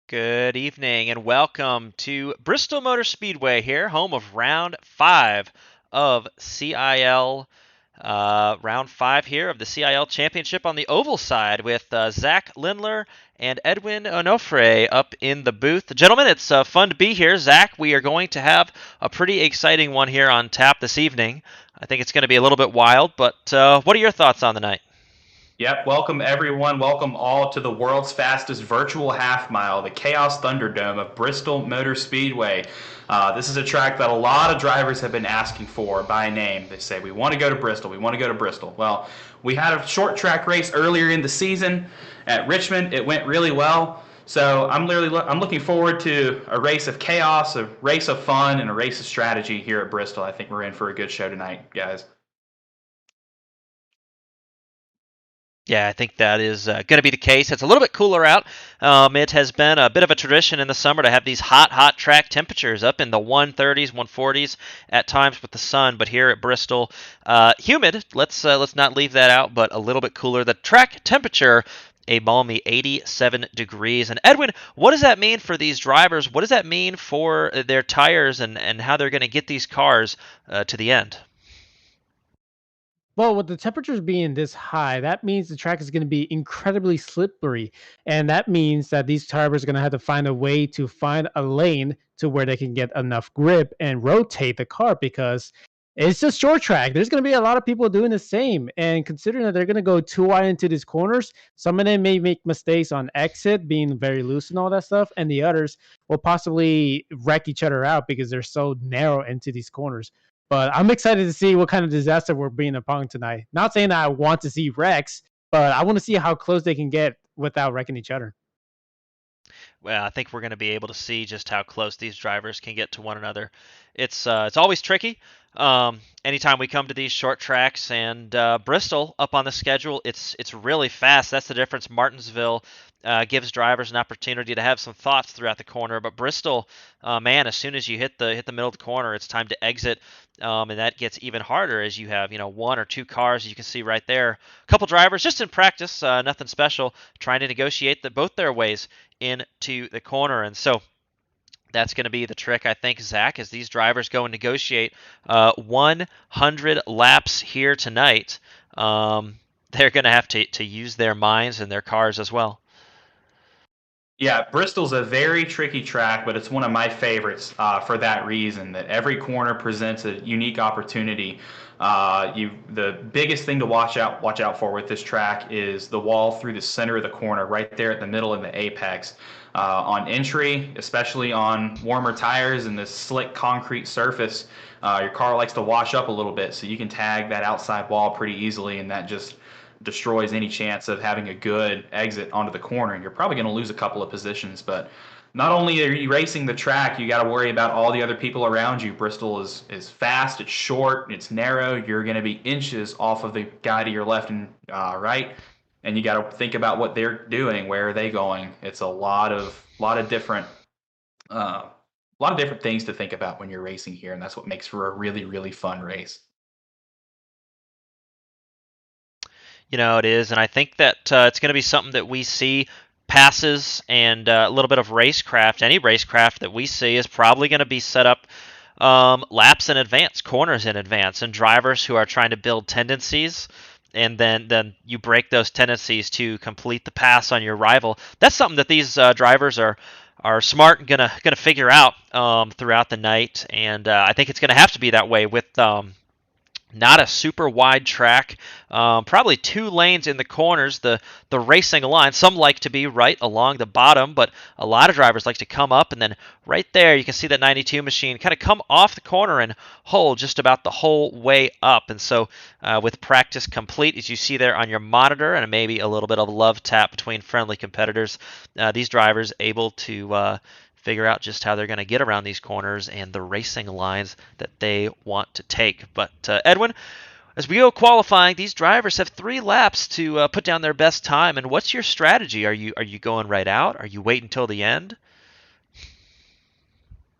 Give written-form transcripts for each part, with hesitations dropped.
Good evening and welcome to Bristol Motor Speedway here, home of round 5 of CIL. Round 5 here of the CIL Championship on the oval side with Zach Lindler and Edwin Onofre up in the booth. Gentlemen, it's fun to be here. Zach, we are going to have a pretty exciting one here on tap this evening. I think it's going to be a little bit wild, but what are your thoughts on the night? Yep, welcome everyone. Welcome all to the world's fastest virtual half mile, the Chaos Thunderdome of Bristol Motor Speedway. This is a track that a lot of drivers have been asking for by name. They say, we want to go to Bristol. We want to go to Bristol. Well, we had a short track race earlier in the season at Richmond. It went really well. So I'm looking forward to a race of chaos, a race of fun, and a race of strategy here at Bristol. I think we're in for a good show tonight, guys. Yeah, I think that is going to be the case. It's a little bit cooler out. It has been a bit of a tradition in the summer to have these hot track temperatures up in the 130s, 140s at times with the sun. But here at Bristol, humid. Let's not leave that out. But a little bit cooler. The track temperature, a balmy 87 degrees. And Edwin, what does that mean for these drivers? What does that mean for their tires and how they're going to get these cars to the end? Well, with the temperatures being this high, that means the track is going to be incredibly slippery. And that means that these drivers are going to have to find a way to find a lane to where they can get enough grip and rotate the car because it's a short track. There's going to be a lot of people doing the same. And considering that they're going to go too wide into these corners, some of them may make mistakes on exit, being very loose and all that stuff. And the others will possibly wreck each other out because they're so narrow into these corners. But I'm excited to see what kind of disaster we're being upon tonight. Not saying that I want to see wrecks, but I want to see how close they can get without wrecking each other. Well, I think we're going to be able to see just how close these drivers can get to one another. It's always tricky. Anytime we come to these short tracks and Bristol up on the schedule, it's really fast. That's the difference. Martinsville gives drivers an opportunity to have some thoughts throughout the corner, but Bristol, man, as soon as you hit the middle of the corner, it's time to exit, and that gets even harder as you have one or two cars. You can see right there, a couple drivers just in practice, nothing special, trying to negotiate both their ways into the corner. And so that's going to be the trick, I think, Zach, as these drivers go and negotiate 100 laps here tonight. They're going to have to use their minds and their cars as well. Yeah, Bristol's a very tricky track, but it's one of my favorites for that reason. That every corner presents a unique opportunity. The biggest thing to watch out for with this track is the wall through the center of the corner, right there at the middle of the apex. On entry, especially on warmer tires and this slick concrete surface, your car likes to wash up a little bit, so you can tag that outside wall pretty easily, and that just destroys any chance of having a good exit onto the corner. And you're probably going to lose a couple of positions, but not only are you racing the track, you got to worry about all the other people around you. Bristol is fast, it's short, it's narrow. You're going to be inches off of the guy to your left and right, and you got to think about what they're doing, where are they going. It's a lot of different things to think about when you're racing here, and that's what makes for a really fun race. It is, and I think that it's going to be something that we see passes and a little bit of racecraft. Any racecraft that we see is probably going to be set up laps in advance, corners in advance, and drivers who are trying to build tendencies. And then you break those tendencies to complete the pass on your rival. That's something that these drivers are smart and gonna figure out throughout the night. And I think it's gonna have to be that way with not a super wide track, probably two lanes in the corners, the racing line. Some like to be right along the bottom, but a lot of drivers like to come up, and then right there you can see that 92 machine kind of come off the corner and hold just about the whole way up. And so with practice complete, as you see there on your monitor, and maybe a little bit of love tap between friendly competitors, these drivers able to figure out just how they're going to get around these corners and the racing lines that they want to take. But Edwin, as we go qualifying, these drivers have 3 laps to put down their best time. And what's your strategy? Are you going right out? Are you waiting until the end?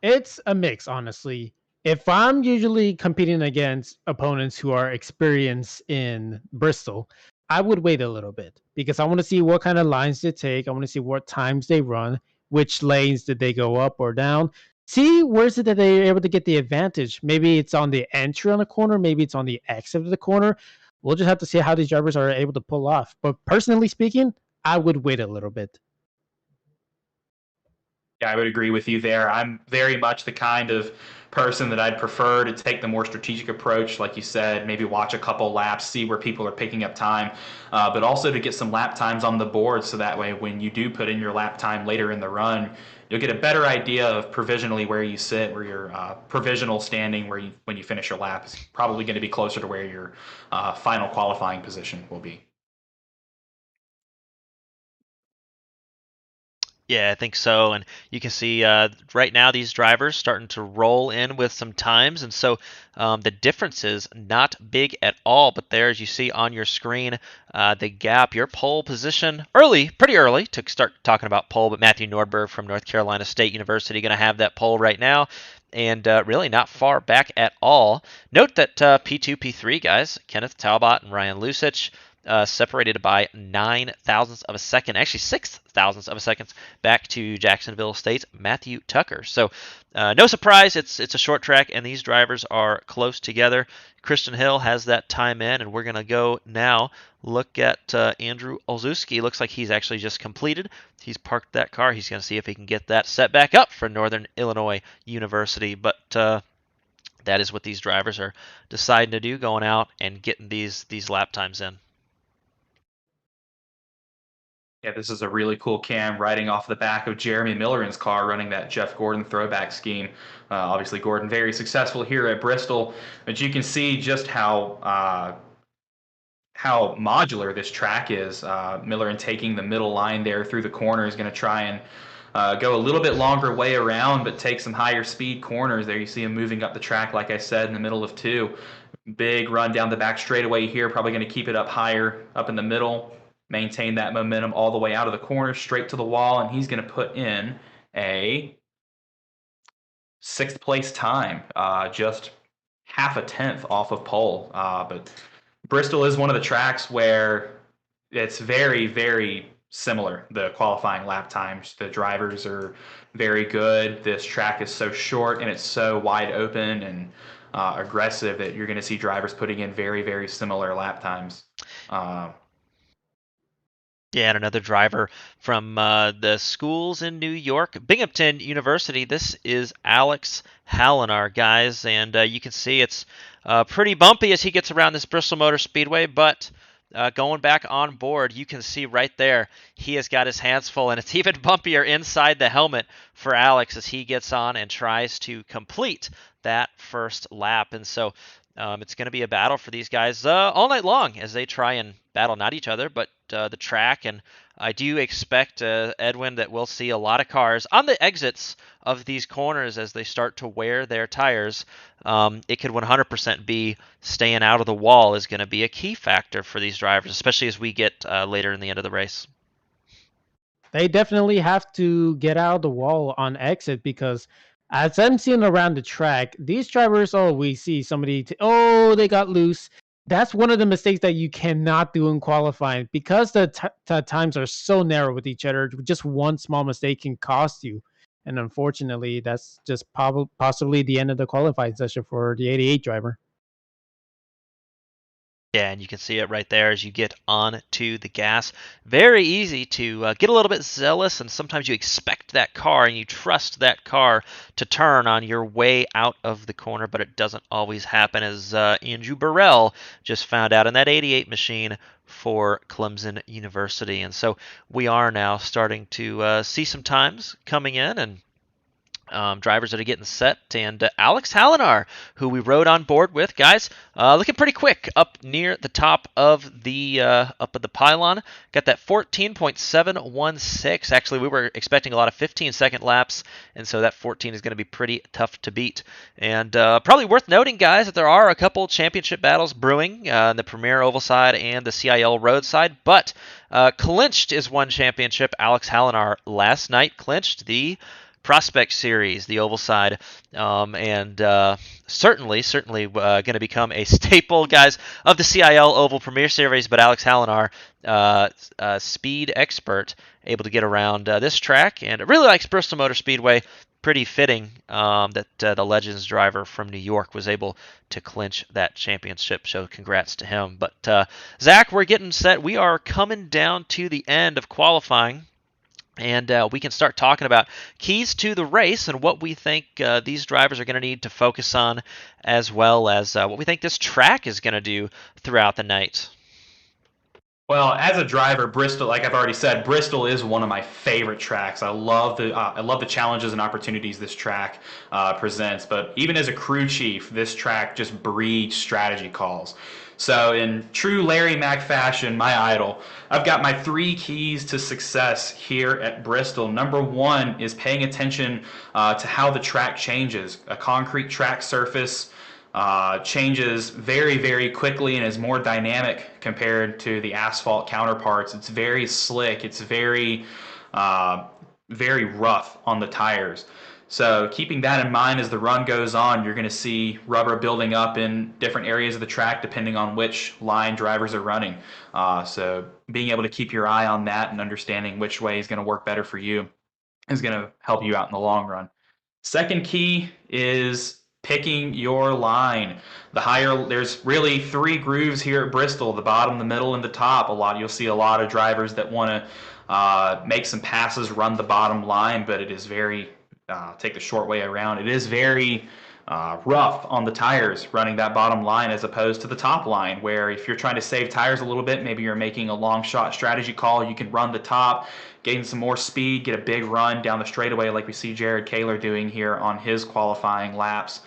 It's a mix, honestly. If I'm usually competing against opponents who are experienced in Bristol, I would wait a little bit because I want to see what kind of lines they take. I want to see what times they run, which lanes did they go up or down. See where is it that they're able to get the advantage. Maybe it's on the entry on the corner, maybe it's on the exit of the corner. We'll just have to see how these drivers are able to pull off. But personally speaking, I would wait a little bit. Yeah, I would agree with you there. I'm very much the kind of person that I'd prefer to take the more strategic approach, like you said, maybe watch a couple laps, see where people are picking up time, but also to get some lap times on the board so that way when you do put in your lap time later in the run, you'll get a better idea of provisionally where you sit, where your provisional standing, where you when you finish your lap is probably going to be closer to where your final qualifying position will be. Yeah, I think so. And you can see right now these drivers starting to roll in with some times. And so the difference is not big at all. But there, as you see on your screen, the gap, your pole position early, pretty early to start talking about pole. But Matthew Nordberg from North Carolina State University going to have that pole right now. And really not far back at all. Note that P2, P3 guys, Kenneth Talbot and Ryan Lusich, separated by 9 thousandths of a second, actually 6 thousandths of a second back to Jacksonville State's Matthew Tucker. So no surprise, it's a short track, and these drivers are close together. Christian Hill has that time in, and we're going to go now look at Andrew Olszewski. Looks like he's actually just completed. He's parked that car. He's going to see if he can get that set back up for Northern Illinois University. But that is what these drivers are deciding to do, going out and getting these lap times in. Yeah, this is a really cool cam riding off the back of Jeremy Milleran's car running that Jeff Gordon throwback scheme. Obviously, Gordon very successful here at Bristol, but you can see just how modular this track is. Milleran taking the middle line there through the corner is going to try and go a little bit longer way around, but take some higher speed corners. There you see him moving up the track, like I said, in the middle of two. Big run down the back straightaway here, probably going to keep it up higher, up in the middle. Maintain that momentum all the way out of the corner, straight to the wall, and he's going to put in a 6th place time, just half a tenth off of pole. But Bristol is one of the tracks where it's very, very similar, the qualifying lap times. The drivers are very good. This track is so short and it's so wide open and aggressive that you're going to see drivers putting in very, very similar lap times. Yeah, and another driver from the schools in New York, Binghamton University. This is Alex Hallinar, guys, and you can see it's pretty bumpy as he gets around this Bristol Motor Speedway, but going back on board, you can see right there he has got his hands full, and it's even bumpier inside the helmet for Alex as he gets on and tries to complete that first lap. And so it's going to be a battle for these guys all night long as they try and battle not each other, but the track. And I do expect, Edwin, that we'll see a lot of cars on the exits of these corners as they start to wear their tires. It could 100% be staying out of the wall is going to be a key factor for these drivers, especially as we get later in the end of the race. They definitely have to get out of the wall on exit because as I'm seeing around the track, these drivers, we see somebody, they got loose. That's one of the mistakes that you cannot do in qualifying because the times are so narrow with each other. Just one small mistake can cost you. And unfortunately, that's just possibly the end of the qualifying session for the 88 driver. Yeah, and you can see it right there as you get onto the gas. Very easy to get a little bit zealous, and sometimes you expect that car and you trust that car to turn on your way out of the corner, but it doesn't always happen, as Andrew Burrell just found out in that 88 machine for Clemson University. And so we are now starting to see some times coming in, and drivers that are getting set, and Alex Hallinar, who we rode on board with, guys, looking pretty quick up near the top of the pylon. Got that 14.716. Actually, we were expecting a lot of 15-second laps, and so that 14 is going to be pretty tough to beat. And probably worth noting, guys, that there are a couple championship battles brewing on the Premier Oval side and the CiL Road side, but clinched is one championship. Alex Hallinar last night clinched the Prospect Series, the oval side, and certainly going to become a staple, guys, of the CiL Oval Premier Series. But Alex Hallen, our speed expert, able to get around this track, and really likes Bristol Motor Speedway. Pretty fitting that the Legends driver from New York was able to clinch that championship. So congrats to him. But Zach, we're getting set. We are coming down to the end of qualifying. And we can start talking about keys to the race and what we think these drivers are going to need to focus on, as well as what we think this track is going to do throughout the night. Well, as a driver, Bristol, like I've already said, Bristol is one of my favorite tracks. I love the challenges and opportunities this track presents. But even as a crew chief, this track just breeds strategy calls. So in true Larry Mack fashion, my idol, I've got my 3 keys to success here at Bristol. Number 1 is paying attention to how the track changes. A concrete track surface changes very, very quickly and is more dynamic compared to the asphalt counterparts. It's very slick. It's very, very rough on the tires. So keeping that in mind as the run goes on, you're going to see rubber building up in different areas of the track depending on which line drivers are running. So being able to keep your eye on that and understanding which way is going to work better for you is going to help you out in the long run. Second key is picking your line. There's really 3 grooves here at Bristol: the bottom, the middle, and the top. You'll see a lot of drivers that want to make some passes, run the bottom line, but it is very take the short way around. It is very rough on the tires running that bottom line as opposed to the top line, where if you're trying to save tires a little bit, maybe you're making a long shot strategy call, you can run the top, gain some more speed, get a big run down the straightaway like we see Jared Kaler doing here on his qualifying laps.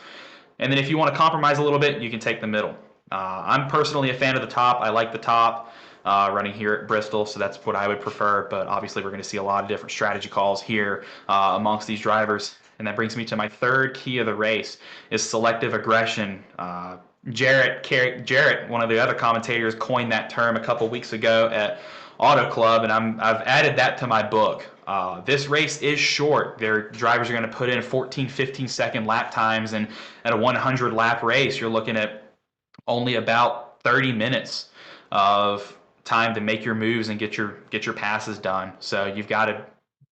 And then if you want to compromise a little bit, you can take the middle. I'm personally a fan of the top. I like the top running here at Bristol, so that's what I would prefer. But obviously we're going to see a lot of different strategy calls here amongst these drivers. And that brings me to my third key of the race, is selective aggression. Jarrett, one of the other commentators, coined that term a couple weeks ago at Auto Club, and I've added that to my book. This race is short. Their drivers are going to put in 14, 15-second lap times, and at a 100-lap race, you're looking at only about 30 minutes of time to make your moves and get your passes done. So you've got to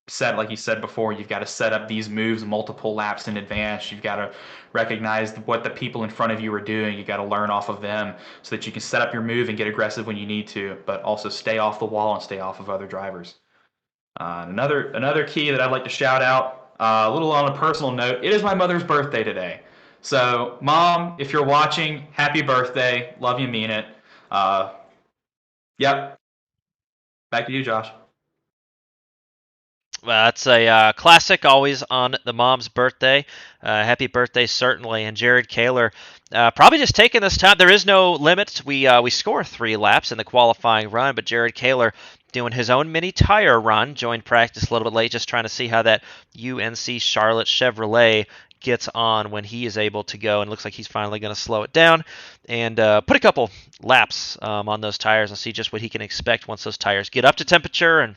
set, like you said before, you've got to set up these moves multiple laps in advance. You've got to recognize what the people in front of you are doing. You've got to learn off of them so that you can set up your move and get aggressive when you need to, but also stay off the wall and stay off of other drivers. Another key that I'd like to shout out, a little on a personal note, it is my mother's birthday today. So, Mom, if you're watching, happy birthday. Love you, mean it. Yep. Back to you, Josh. That's a classic, always on the mom's birthday. Happy birthday, certainly. And Jared Kaler probably just taking this time. There is no limit. We score 3 laps in the qualifying run, but Jared Kaler doing his own mini tire run, joined practice a little bit late, just trying to see how that UNC Charlotte Chevrolet gets on when he is able to go, and looks like he's finally going to slow it down and put a couple laps on those tires and see just what he can expect once those tires get up to temperature, and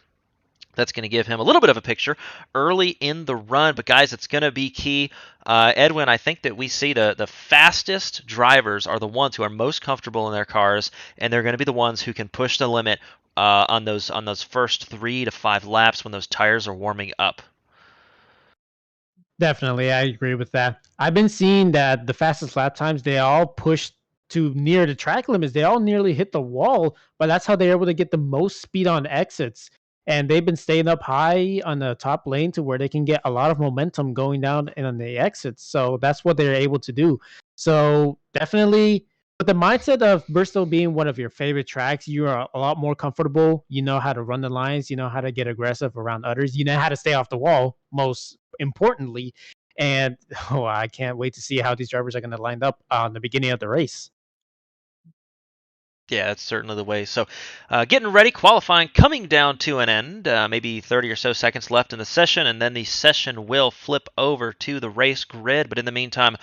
that's going to give him a little bit of a picture early in the run. But guys, it's going to be key. Edwin, I think that we see the fastest drivers are the ones who are most comfortable in their cars, and they're going to be the ones who can push the limit on those first 3 to 5 laps when those tires are warming up. Definitely, I agree with that. I've been seeing that the fastest lap times, they all push to near the track limits. They all nearly hit the wall, but that's how they're able to get the most speed on exits. And they've been staying up high on the top lane to where they can get a lot of momentum going down and on the exits. So that's what they're able to do. So definitely, with the mindset of Bristol being one of your favorite tracks, you are a lot more comfortable. You know how to run the lines. You know how to get aggressive around others. You know how to stay off the wall, most importantly. And I can't wait to see how these drivers are going to line up on the beginning of the race. Yeah, that's certainly the way. So getting ready, qualifying coming down to an end, maybe 30 or so seconds left in the session, and then the session will flip over to the race grid. But in the meantime,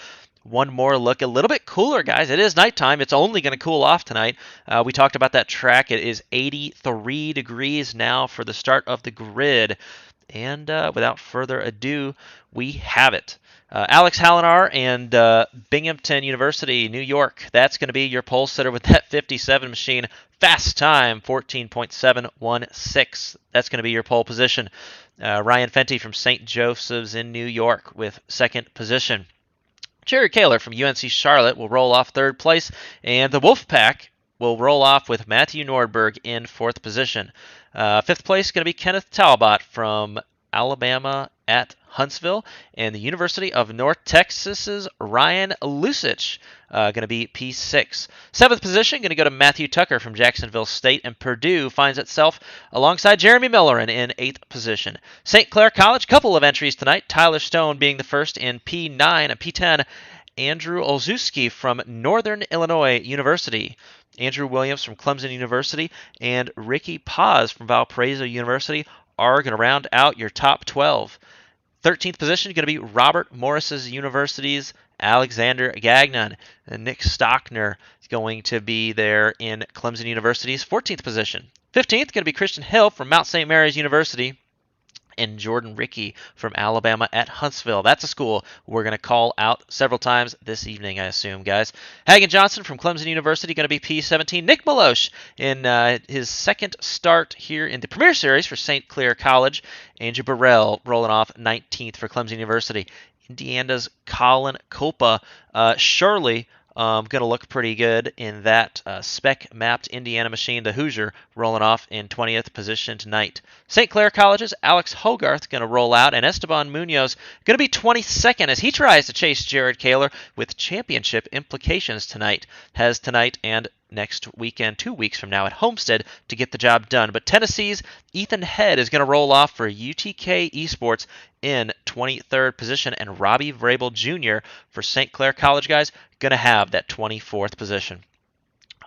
one more look. A little bit cooler, guys. It is nighttime. It's only going to cool off tonight. We talked about that track. It is 83 degrees now for the start of the grid. And without further ado, we have it. Alex Hallinar and Binghamton University, New York. That's going to be your pole sitter with that 57 machine. Fast time, 14.716. That's going to be your pole position. Ryan Fenty from St. Joseph's in New York with second position. Jared Kaler from UNC Charlotte will roll off third place, and the Wolfpack will roll off with Matthew Nordberg in fourth position. Fifth place is going to be Kenneth Talbot from Alabama at Huntsville, and the University of North Texas's Ryan Lusich going to be P6. Seventh position going to go to Matthew Tucker from Jacksonville State, and Purdue finds itself alongside Jeremy Millerin in eighth position. St. Clair College, couple of entries tonight. Tyler Stone being the first in P9 and P10. Andrew Olszewski from Northern Illinois University. Andrew Williams from Clemson University and Ricky Paz from Valparaiso University are going to round out your top 12. 13th position is going to be Robert Morris's University's Alexander Gagnon. And Nick Stockner is going to be there in Clemson University's 14th position. 15th going to be Christian Hill from Mount St. Mary's University. And Jordan Rickey from Alabama at Huntsville. That's a school we're going to call out several times this evening, I assume, guys. Hagen Johnson from Clemson University going to be P17. Nick Malosh in his second start here in the Premier Series for St. Clair College. Andrew Burrell rolling off 19th for Clemson University. Indiana's Colin Culpa surely going to look pretty good in that spec-mapped Indiana machine. The Hoosier rolling off in 20th position tonight. St. Clair College's Alex Hogarth going to roll out, and Esteban Munoz going to be 22nd as he tries to chase Jared Kaler with championship implications tonight. Has tonight and next weekend, 2 weeks from now at Homestead to get the job done. But Tennessee's Ethan Head is going to roll off for UTK Esports in 23rd position, and Robbie Vrabel Jr. for St. Clair College, guys, going to have that 24th position.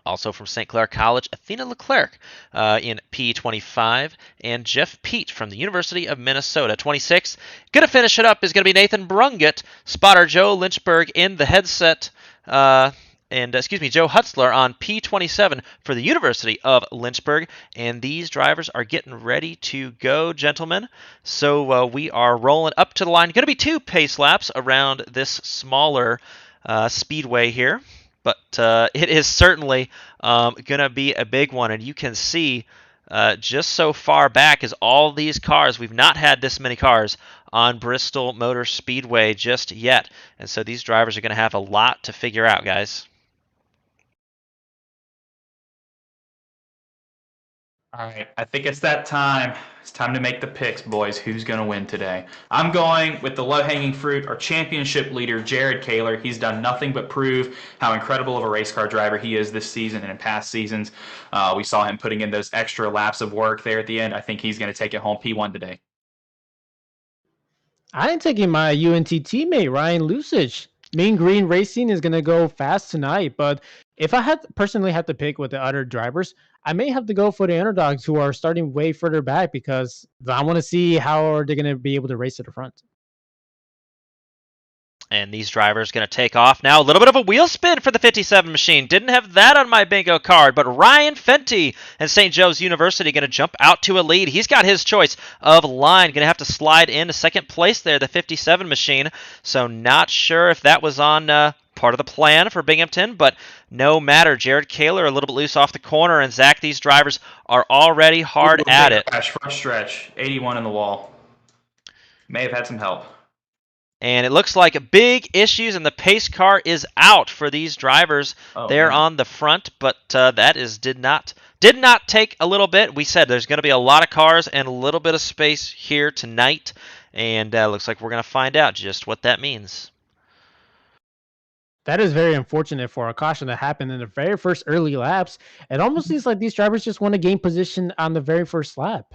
Also from St. Clair College, Athena Leclerc in P25, and Jeff Pete from the University of Minnesota, 26. Going to finish it up is going to be Nathan Brungett, spotter Joe Lynchburg in the headset, Joe Hutzler on P27 for the University of Lynchburg. And these drivers are getting ready to go, gentlemen. So we are rolling up to the line. Going to be 2 pace laps around this smaller speedway here. But it is certainly going to be a big one. And you can see just so far back as all these cars, we've not had this many cars on Bristol Motor Speedway just yet. And so these drivers are going to have a lot to figure out, guys. All right, I think it's that time. It's time to make the picks, boys. Who's going to win today? I'm going with the low-hanging fruit, our championship leader, Jared Kaler. He's done nothing but prove how incredible of a race car driver he is this season and in past seasons. We saw him putting in those extra laps of work there at the end. I think he's going to take it home P1 today. I'm taking my UNT teammate, Ryan Lusich. Mean Green Racing is going to go fast tonight, but if I had personally had to pick with the other drivers, I may have to go for the underdogs who are starting way further back because I want to see how they're going to be able to race to the front. And these drivers going to take off now. A little bit of a wheel spin for the 57 machine. Didn't have that on my bingo card, but Ryan Fenty and St. Joe's University going to jump out to a lead. He's got his choice of line. Going to have to slide into second place there, the 57 machine. So not sure if that was on part of the plan for Binghamton, but no matter. Jared Kaler a little bit loose off the corner, and Zach, these drivers are already hard at it. First stretch, 81 in the wall. May have had some help. And it looks like big issues, and the pace car is out for these drivers there on the front. But that did not take a little bit. We said there's going to be a lot of cars and a little bit of space here tonight, and looks like we're going to find out just what that means. That is very unfortunate for a caution that happened in the very first early laps. It almost seems like these drivers just want to gain position on the very first lap.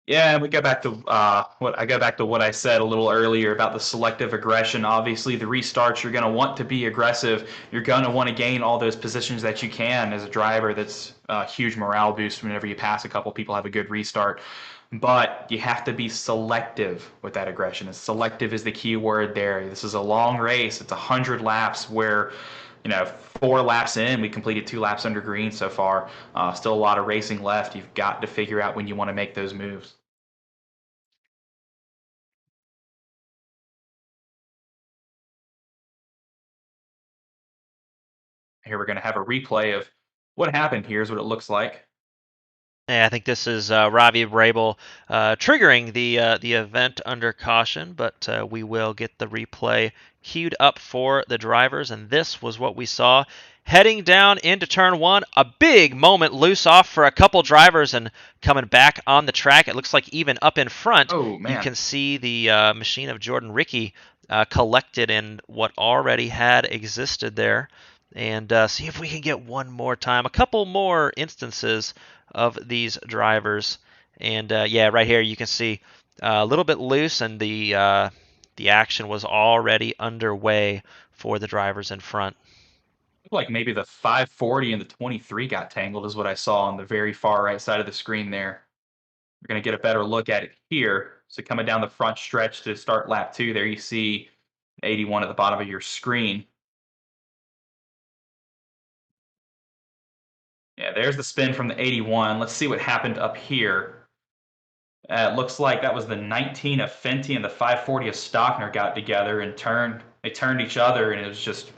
Yeah, we go back to what I said a little earlier about the selective aggression. Obviously, the restarts, you're going to want to be aggressive. You're going to want to gain all those positions that you can as a driver. That's a huge morale boost whenever you pass a couple people, have a good restart. But you have to be selective with that aggression. And selective is the key word there. This is a long race. It's 100 laps where 4 laps in, we completed 2 laps under green so far. Still a lot of racing left. You've got to figure out when you want to make those moves. Here we're going to have a replay of what happened. Here's what it looks like. Yeah, I think this is Robbie Brabel triggering the event under caution, but we will get the replay queued up for the drivers, and this was what we saw heading down into turn one. A big moment loose off for a couple drivers, and coming back on the track, it looks like even up in front, Oh, you man. can see the machine of Jordan Ricky collected in what already had existed there. And see if we can get one more time, a couple more instances of these drivers. And yeah, right here you can see a little bit loose, and the action was already underway for the drivers in front. Looked like maybe the 540 and the 23 got tangled, is what I saw on the very far right side of the screen there. We're going to get a better look at it here. So coming down the front stretch to start lap 2, there you see 81 at the bottom of your screen. Yeah, there's the spin from the 81. Let's see what happened up here. It looks like that was the 19 of Fenty and the 540 of Stockner got together and turned. They turned each other, and it was just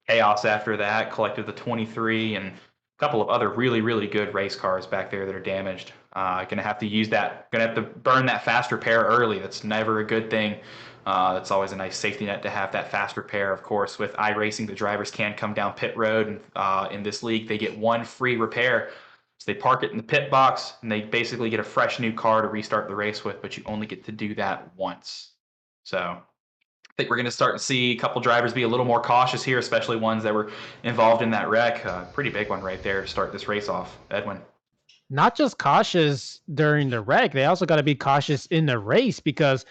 chaos after that. Collected the 23 and a couple of other really, really good race cars back there that are damaged. Gonna have to use that. Gonna have to burn that fast repair early. That's never a good thing. That's always a nice safety net to have that fast repair. Of course, with iRacing, the drivers can come down pit road, and in this league, they get one free repair. So they park it in the pit box, and they basically get a fresh new car to restart the race with, but you only get to do that once. So I think we're going to start to see a couple drivers be a little more cautious here, especially ones that were involved in that wreck. Pretty big one right there to start this race off, Edwin. Not just cautious during the wreck, they also got to be cautious in the race because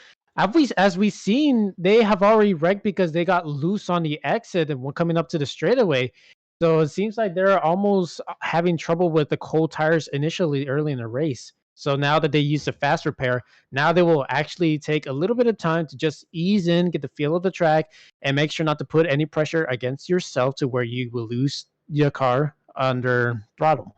as we've seen, they have already wrecked because they got loose on the exit and were coming up to the straightaway. So it seems like they're almost having trouble with the cold tires initially early in the race. So now that they use the fast repair, now they will actually take a little bit of time to just ease in, get the feel of the track, and make sure not to put any pressure against yourself to where you will lose your car under throttle.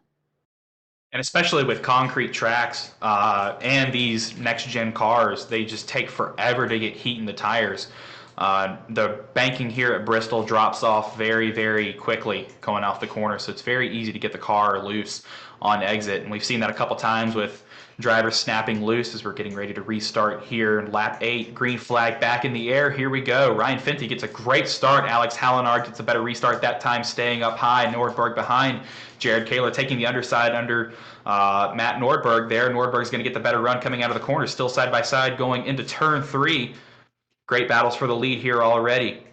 And especially with concrete tracks and these next gen cars, they just take forever to get heat in the tires. The banking here at Bristol drops off very, very quickly going off the corner, so it's very easy to get the car loose on exit. And we've seen that a couple times with drivers snapping loose as we're getting ready to restart here in lap 8. Green flag back in the air. Here we go. Ryan Fenty gets a great start. Alex Hallenard gets a better restart that time, staying up high. Nordberg behind. Jared Kaler taking the underside under Matt Nordberg there. Nordberg's going to get the better run coming out of the corner, still side by side going into turn 3. Great battles for the lead here already.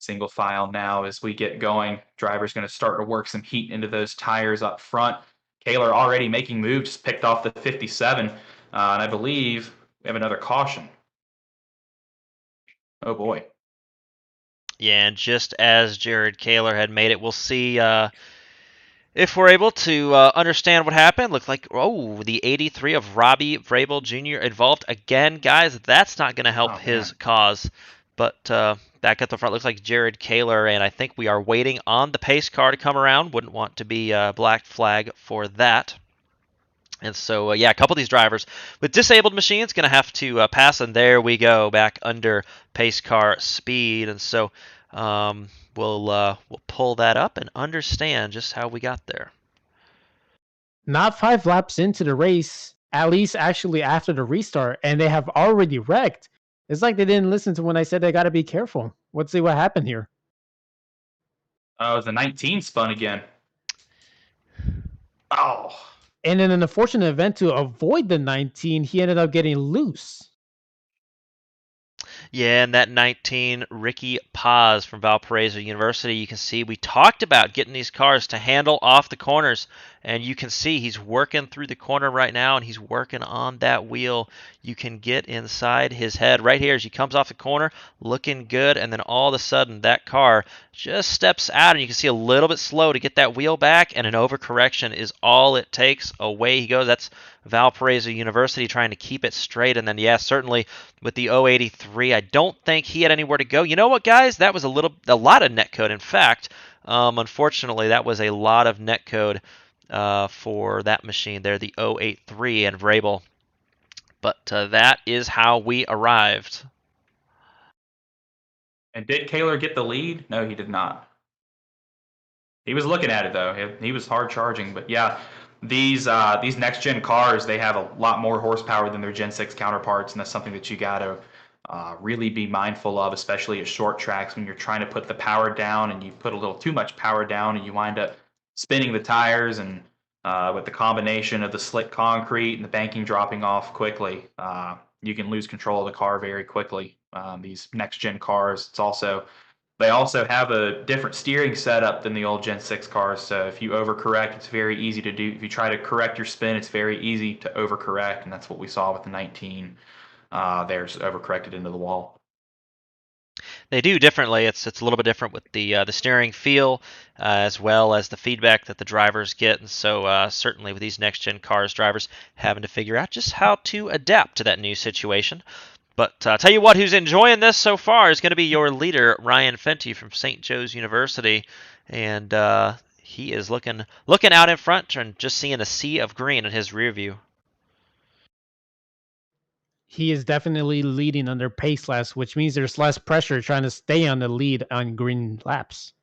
Single file now as we get going. Driver's going to start to work some heat into those tires up front. Kaler already making moves, picked off the 57. And I believe we have another caution. Oh boy. Yeah, and just as Jared Kaler had made it, we'll see if we're able to understand what happened. Looked like, the 83 of Robbie Vrabel Jr. involved again. Guys, that's not going to help his cause. But back at the front, looks like Jared Kaler, and I think we are waiting on the pace car to come around. Wouldn't want to be a black flag for that. And so, yeah, a couple of these drivers with disabled machines going to have to pass, and there we go, back under pace car speed. And so we'll pull that up and understand just how we got there. Not 5 laps into the race, at least actually after the restart, and they have already wrecked. It's like they didn't listen to when I said they got to be careful. Let's see what happened here. Oh, the 19 spun again. Oh. And in an unfortunate event to avoid the 19, he ended up getting loose. Yeah, and that 19, Ricky Paz from Valparaiso University, you can see we talked about getting these cars to handle off the corners, and you can see he's working through the corner right now, and he's working on that wheel. You can get inside his head right here as he comes off the corner, looking good, and then all of a sudden that car just steps out, and you can see a little bit slow to get that wheel back, and an overcorrection is all it takes. Away he goes. That's Valparaiso University trying to keep it straight, and then yeah, certainly with the 083, I don't think he had anywhere to go. You know what, guys? That was a lot of netcode. In fact, unfortunately, that was a lot of netcode for that machine there, the 083 and Vrabel. But that is how we arrived. And did Kaler get the lead? No, he did not. He was looking at it though. He was hard charging, but yeah, these next gen cars, they have a lot more horsepower than their Gen 6 counterparts, and that's something that you got to really be mindful of, especially at short tracks when you're trying to put the power down and you put a little too much power down and you wind up spinning the tires, and with the combination of the slick concrete and the banking dropping off quickly, you can lose control of the car very quickly. These next gen cars, they also have a different steering setup than the old Gen 6 cars, so if you overcorrect, it's very easy to do. If you try to correct your spin, it's very easy to overcorrect, and that's what we saw with the 19. There's overcorrected into the wall. They do differently. It's a little bit different with the steering feel, as well as the feedback that the drivers get. And so certainly with these next gen cars, drivers having to figure out just how to adapt to that new situation. But tell you what, who's enjoying this so far is going to be your leader, Ryan Fenty from St. Joe's University, and he is looking out in front and just seeing a sea of green in his rear view. He is definitely leading under pace less, which means there's less pressure trying to stay on the lead on green laps.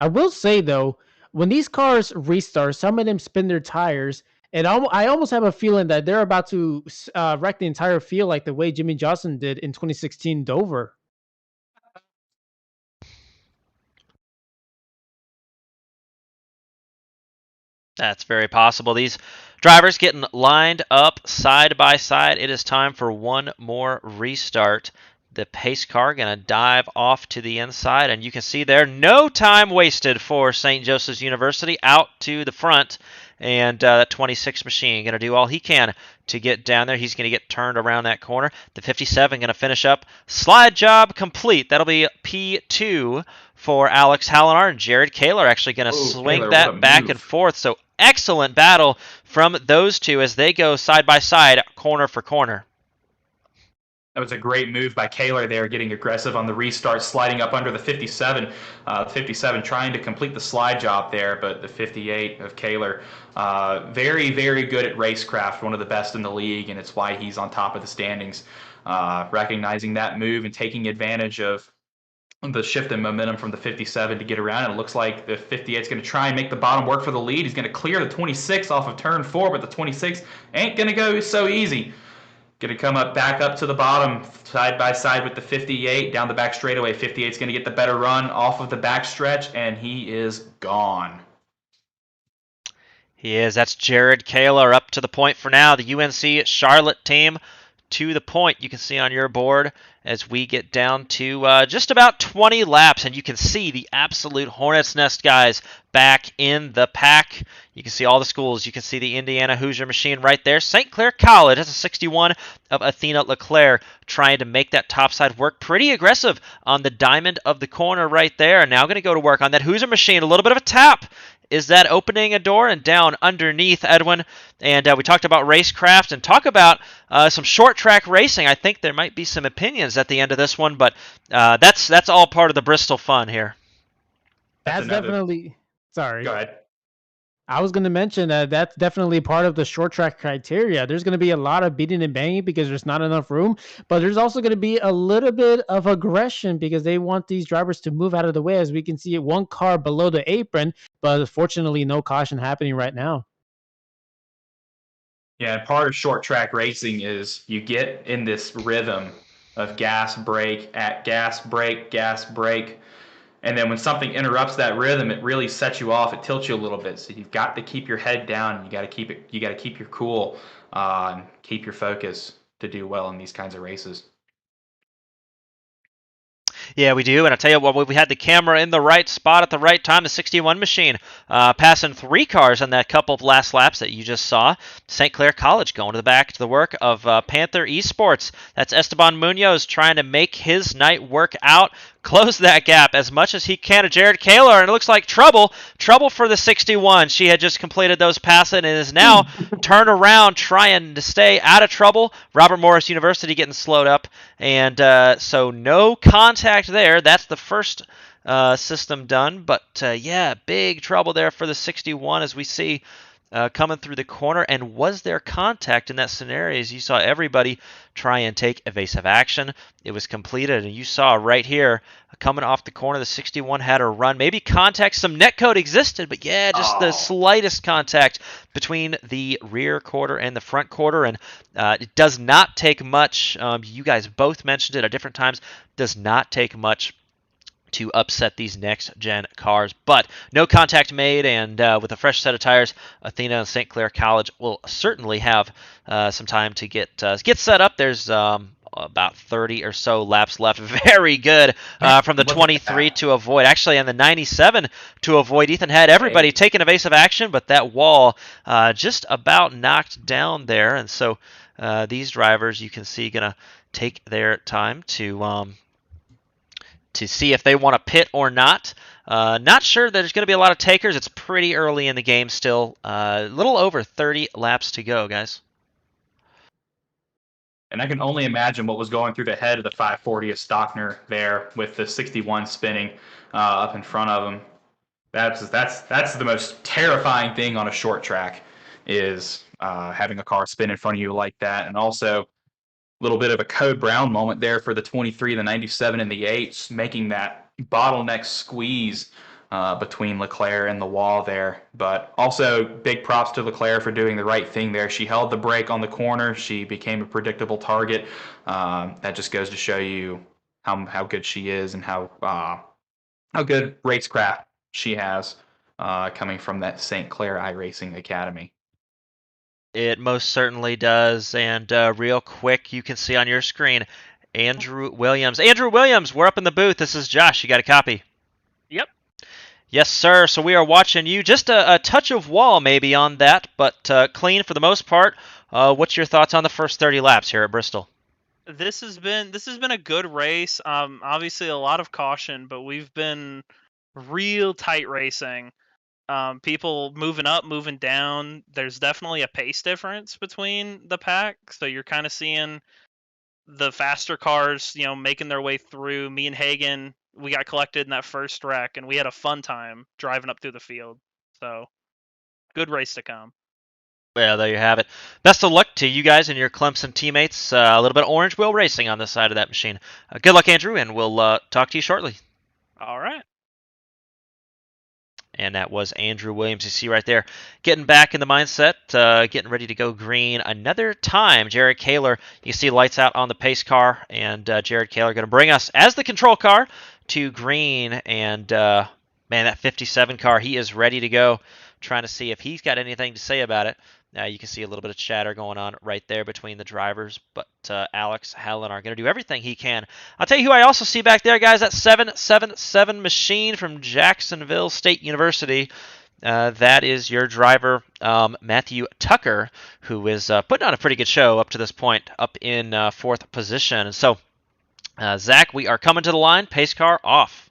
I will say though, when these cars restart, some of them spin their tires, and I almost have a feeling that they're about to wreck the entire field like the way Jimmy Johnson did in 2016 Dover. That's very possible. These drivers getting lined up side by side. It is time for one more restart. The pace car going to dive off to the inside, and you can see there, no time wasted for St. Joseph's University out to the front. And that 26 machine going to do all he can to get down there. He's going to get turned around that corner. The 57 going to finish up. Slide job complete. That'll be P2 for Alex Hallinar, and Jared Kaler actually going to swing Kaler, that back and forth. So excellent battle from those two as they go side by side, corner for corner. That was a great move by Kaler there, getting aggressive on the restart, sliding up under the 57. 57 trying to complete the slide job there, but the 58 of Kaler, very, very good at racecraft, one of the best in the league, and it's why he's on top of the standings. Recognizing that move and taking advantage of the shift in momentum from the 57 to get around. And it looks like the 58 is going to try and make the bottom work for the lead. He's going to clear the 26 off of turn 4, but the 26 ain't going to go so easy. Going to come back up to the bottom, side by side with the 58, down the back straightaway. 58 is going to get the better run off of the back stretch, and he is gone. He is. That's Jared Kaler up to the point for now. The UNC Charlotte team to the point. You can see on your board as we get down to just about 20 laps, and you can see the absolute Hornet's Nest guys back in the pack. You can see all the schools. You can see the Indiana Hoosier machine right there. St. Clair College has a 61 of Athena Leclerc trying to make that topside work. Pretty aggressive on the diamond of the corner right there. And now going to go to work on that Hoosier machine. A little bit of a tap. Is that opening a door? And down underneath, Edwin. And we talked about racecraft and talk about some short track racing. I think there might be some opinions at the end of this one, but that's all part of the Bristol fun here. That's definitely... Sorry. Go ahead. I was going to mention that that's definitely part of the short track criteria. There's going to be a lot of beating and banging because there's not enough room, but there's also going to be a little bit of aggression because they want these drivers to move out of the way. As we can see, one car below the apron, but fortunately, no caution happening right now. Yeah, and part of short track racing is you get in this rhythm of gas, brake, at gas, brake, gas, brake. And then when something interrupts that rhythm, it really sets you off. It tilts you a little bit. So you've got to keep your head down. You got to keep it. You got to keep your cool, keep your focus to do well in these kinds of races. Yeah, we do. And I tell you what, we had the camera in the right spot at the right time. The 61 machine passing 3 cars on that couple of last laps that you just saw. St. Clair College going to the back to the work of Panther Esports. That's Esteban Munoz trying to make his night work out. Close that gap as much as he can to Jared Kaler, and it looks like trouble for the 61. She had just completed those passes and is now turned around trying to stay out of trouble. Robert Morris University getting slowed up, and so no contact there. That's the first system done, but yeah, big trouble there for the 61 as we see coming through the corner. And was there contact in that scenario? As you saw everybody try and take evasive action, it was completed, and you saw right here coming off the corner, the 61 had a run. Maybe contact, some netcode existed, but yeah, just the slightest contact between the rear quarter and the front quarter, and it does not take much. You guys both mentioned it at different times. Does not take much to upset these next-gen cars, but no contact made, and with a fresh set of tires, Athena and St. Clair College will certainly have some time to get set up. There's about 30 or so laps left. Very good from the 23 to avoid. Actually, on the 97 to avoid. Ethan had everybody taking evasive action, but that wall just about knocked down there, and so these drivers, you can see, going to take their time to see if they want to pit or not. Not sure there's going to be a lot of takers. It's pretty early in the game still. A little over 30 laps to go, guys. And I can only imagine what was going through the head of the 540 of Stockner there with the 61 spinning up in front of him. That's the most terrifying thing on a short track, is having a car spin in front of you like that. And also, little bit of a Code Brown moment there for the 23, the 97, and the 8s, making that bottleneck squeeze between Leclerc and the wall there. But also, big props to Leclerc for doing the right thing there. She held the brake on the corner. She became a predictable target. That just goes to show you how good she is and how good racecraft she has coming from that St. Clair iRacing Academy. It most certainly does. And real quick, you can see on your screen, Andrew Williams. Andrew Williams, we're up in the booth. This is Josh. You got a copy? Yep. Yes, sir. So we are watching you. Just a touch of wall maybe on that, but clean for the most part. What's your thoughts on the first 30 laps here at Bristol? This has been a good race. Obviously a lot of caution, but we've been real tight racing. People moving up, moving down. There's definitely a pace difference between the pack, so you're kind of seeing the faster cars, making their way through. Me and Hagen, we got collected in that first wreck, and we had a fun time driving up through the field. So, good race to come. Well, there you have it. Best of luck to you guys and your Clemson teammates. A little bit of orange wheel racing on this side of that machine. Good luck, Andrew, and we'll talk to you shortly. All right. And that was Andrew Williams. You see right there, getting back in the mindset, getting ready to go green another time. Jared Kaler, you see lights out on the pace car, and Jared Kaler going to bring us as the control car to green. And man, that 57 car, he is ready to go. Trying to see if he's got anything to say about it. You can see a little bit of chatter going on right there between the drivers, but Alex Helen are going to do everything he can. I'll tell you who I also see back there, guys, that 777 machine from Jacksonville State University. That is your driver, Matthew Tucker, who is putting on a pretty good show up to this point, up in 4th position. So, Zach, we are coming to the line. Pace car off.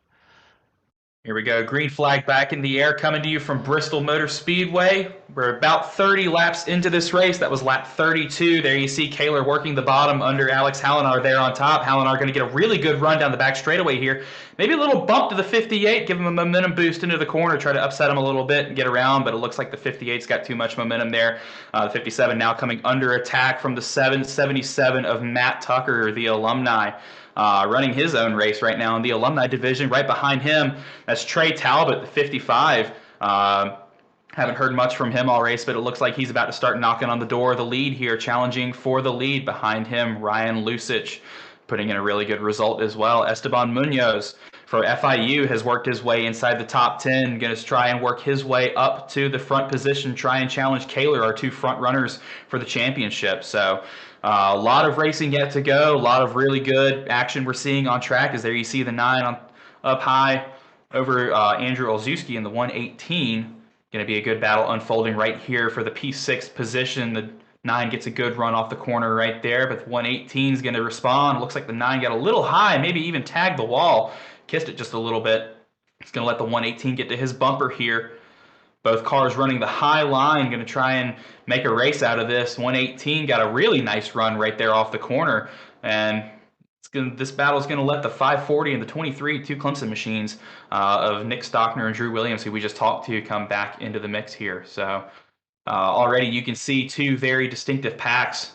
Here we go. Green flag back in the air, coming to you from Bristol Motor Speedway. We're about 30 laps into this race. That was lap 32. There you see Kaler working the bottom under Alex Hallinar there on top. Hallinar going to get a really good run down the back straightaway here. Maybe a little bump to the 58, give him a momentum boost into the corner, try to upset him a little bit and get around, but it looks like the 58's got too much momentum there. The 57 now coming under attack from the 777 of Matt Tucker, the alumni. Running his own race right now in the alumni division. Right behind him, that's Trey Talbot, the 55. Haven't heard much from him all race, but it looks like he's about to start knocking on the door of the lead here, challenging for the lead. Behind him, Ryan Lusich, putting in a really good result as well. Esteban Munoz for FIU has worked his way inside the top 10, going to try and work his way up to the front position, try and challenge Kaler, our two front runners for the championship. So A lot of racing yet to go. A lot of really good action we're seeing on track. As there you see the 9 on up high over Andrew Olszewski in the 118. Going to be a good battle unfolding right here for the P6 position. The 9 gets a good run off the corner right there, but the 118 is going to respond. Looks like the 9 got a little high, maybe even tagged the wall. Kissed it just a little bit. It's going to let the 118 get to his bumper here. Both cars running the high line, going to try and make a race out of this. 118 got a really nice run right there off the corner, and this battle is going to let the 540 and the 23, two Clemson machines of Nick Stockner and Drew Williams, who we just talked to, come back into the mix here. So already you can see two very distinctive packs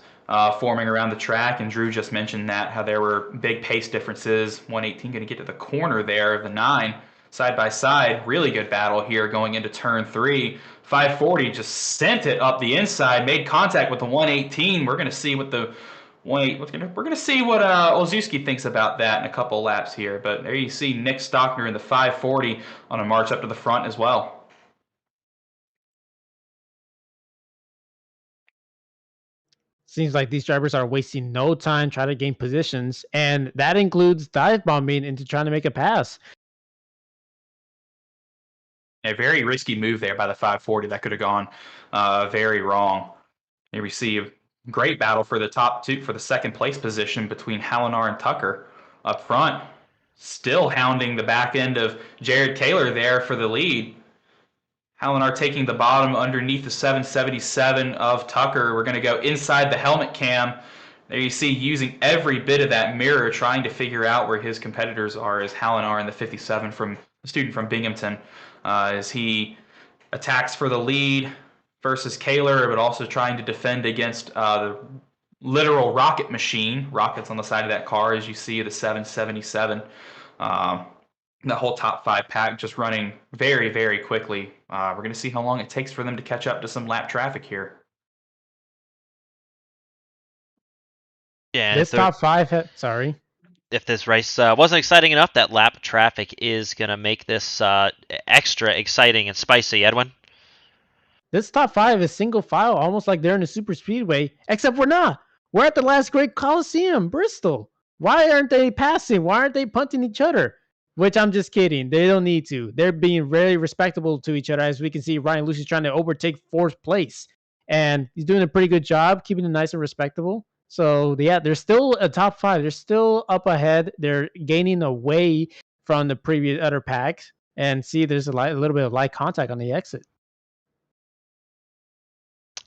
forming around the track, and Drew just mentioned that, how there were big pace differences. 118 going to get to the corner there of the 9. Side by side, really good battle here going into turn 3. 540 just sent it up the inside, made contact with the 118. We're going to see what the we're going to see what Olszewski thinks about that in a couple laps here. But there you see Nick Stockner in the 540 on a march up to the front as well. Seems like these drivers are wasting no time trying to gain positions, and that includes dive bombing into trying to make a pass. A very risky move there by the 540. That could have gone very wrong. Here we see a great battle for the top two, for the second place position between Hallinar and Tucker up front. Still hounding the back end of Jared Kaler there for the lead. Hallinar taking the bottom underneath the 777 of Tucker. We're going to go inside the helmet cam. There you see, using every bit of that mirror, trying to figure out where his competitors are, is Hallinar in the 57 from the student from Binghamton, as he attacks for the lead versus Kaler, but also trying to defend against the literal rocket machine. Rockets on the side of that car, as you see, the 777. The whole top 5 pack just running very, very quickly. We're going to see how long it takes for them to catch up to some lap traffic here. Yeah, This top 5, sorry. If this race wasn't exciting enough, that lap traffic is going to make this extra exciting and spicy, Edwin. This top 5 is single file, almost like they're in a super speedway, except we're not. We're at the last great Colosseum, Bristol. Why aren't they passing? Why aren't they punting each other? Which I'm just kidding. They don't need to. They're being very respectable to each other. As we can see, Ryan Lucy's trying to overtake 4th place. And he's doing a pretty good job keeping it nice and respectable. So, yeah, they're still a top 5. They're still up ahead. They're gaining away from the previous other packs. And see, there's a little bit of light contact on the exit.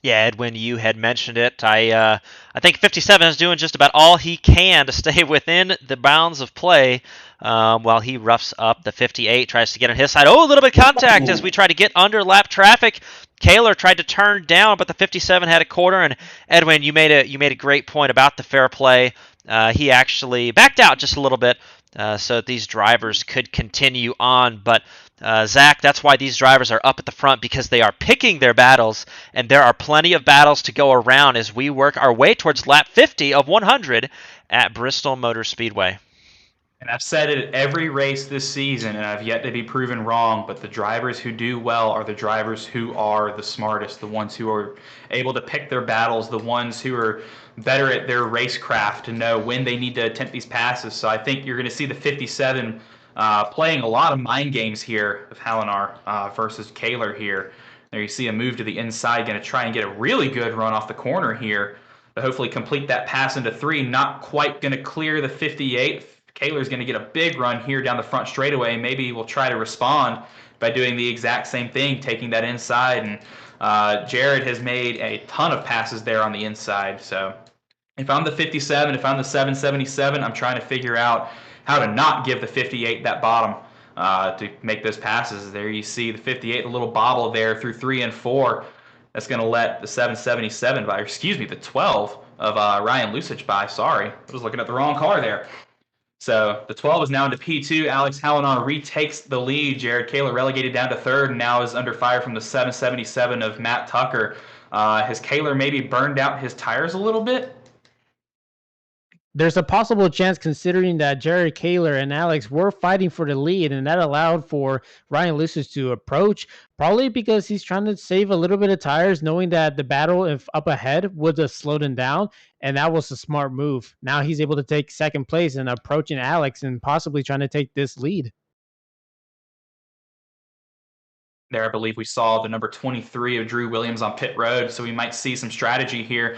Yeah, Edwin, you had mentioned it. I think 57 is doing just about all he can to stay within the bounds of play while he roughs up the 58, tries to get on his side. Oh, a little bit of contact as we try to get under lap traffic. Kaler tried to turn down, but the 57 had a corner. And Edwin, you made a great point about the fair play. He actually backed out just a little bit so that these drivers could continue on, but Zach, that's why these drivers are up at the front, because they are picking their battles, and there are plenty of battles to go around as we work our way towards lap 50 of 100 at Bristol Motor Speedway. And I've said it at every race this season, and I've yet to be proven wrong, but the drivers who do well are the drivers who are the smartest, the ones who are able to pick their battles, the ones who are better at their racecraft to know when they need to attempt these passes. So I think you're going to see the 57 playing a lot of mind games here with Hallinar versus Kaler here. There you see a move to the inside, going to try and get a really good run off the corner here to hopefully complete that pass into 3. Not quite going to clear the 58. Kaler's going to get a big run here down the front straightaway. Maybe we'll try to respond by doing the exact same thing, taking that inside. And Jared has made a ton of passes there on the inside. So if I'm the 57, if I'm the 777, I'm trying to figure out how to not give the 58 that bottom to make those passes. There you see the 58, a little bobble there through 3 and 4. That's going to let the 777 by, excuse me, the 12 of Ryan Lusich by. Sorry, I was looking at the wrong car there. So the 12 is now into P2. Alex Hallinar retakes the lead. Jared Kaler relegated down to 3rd and now is under fire from the 777 of Matt Tucker. Has Kaler maybe burned out his tires a little bit? there's a possible chance considering that Jared Kaler and Alex were fighting for the lead, and that allowed for Ryan Lucic to approach, probably because he's trying to save a little bit of tires, knowing that the battle if up ahead would have slowed him down, and that was a smart move. Now he's able to take second place and approaching Alex and possibly trying to take this lead. There, I believe we saw the number 23 of Drew Williams on pit road, so we might see some strategy here.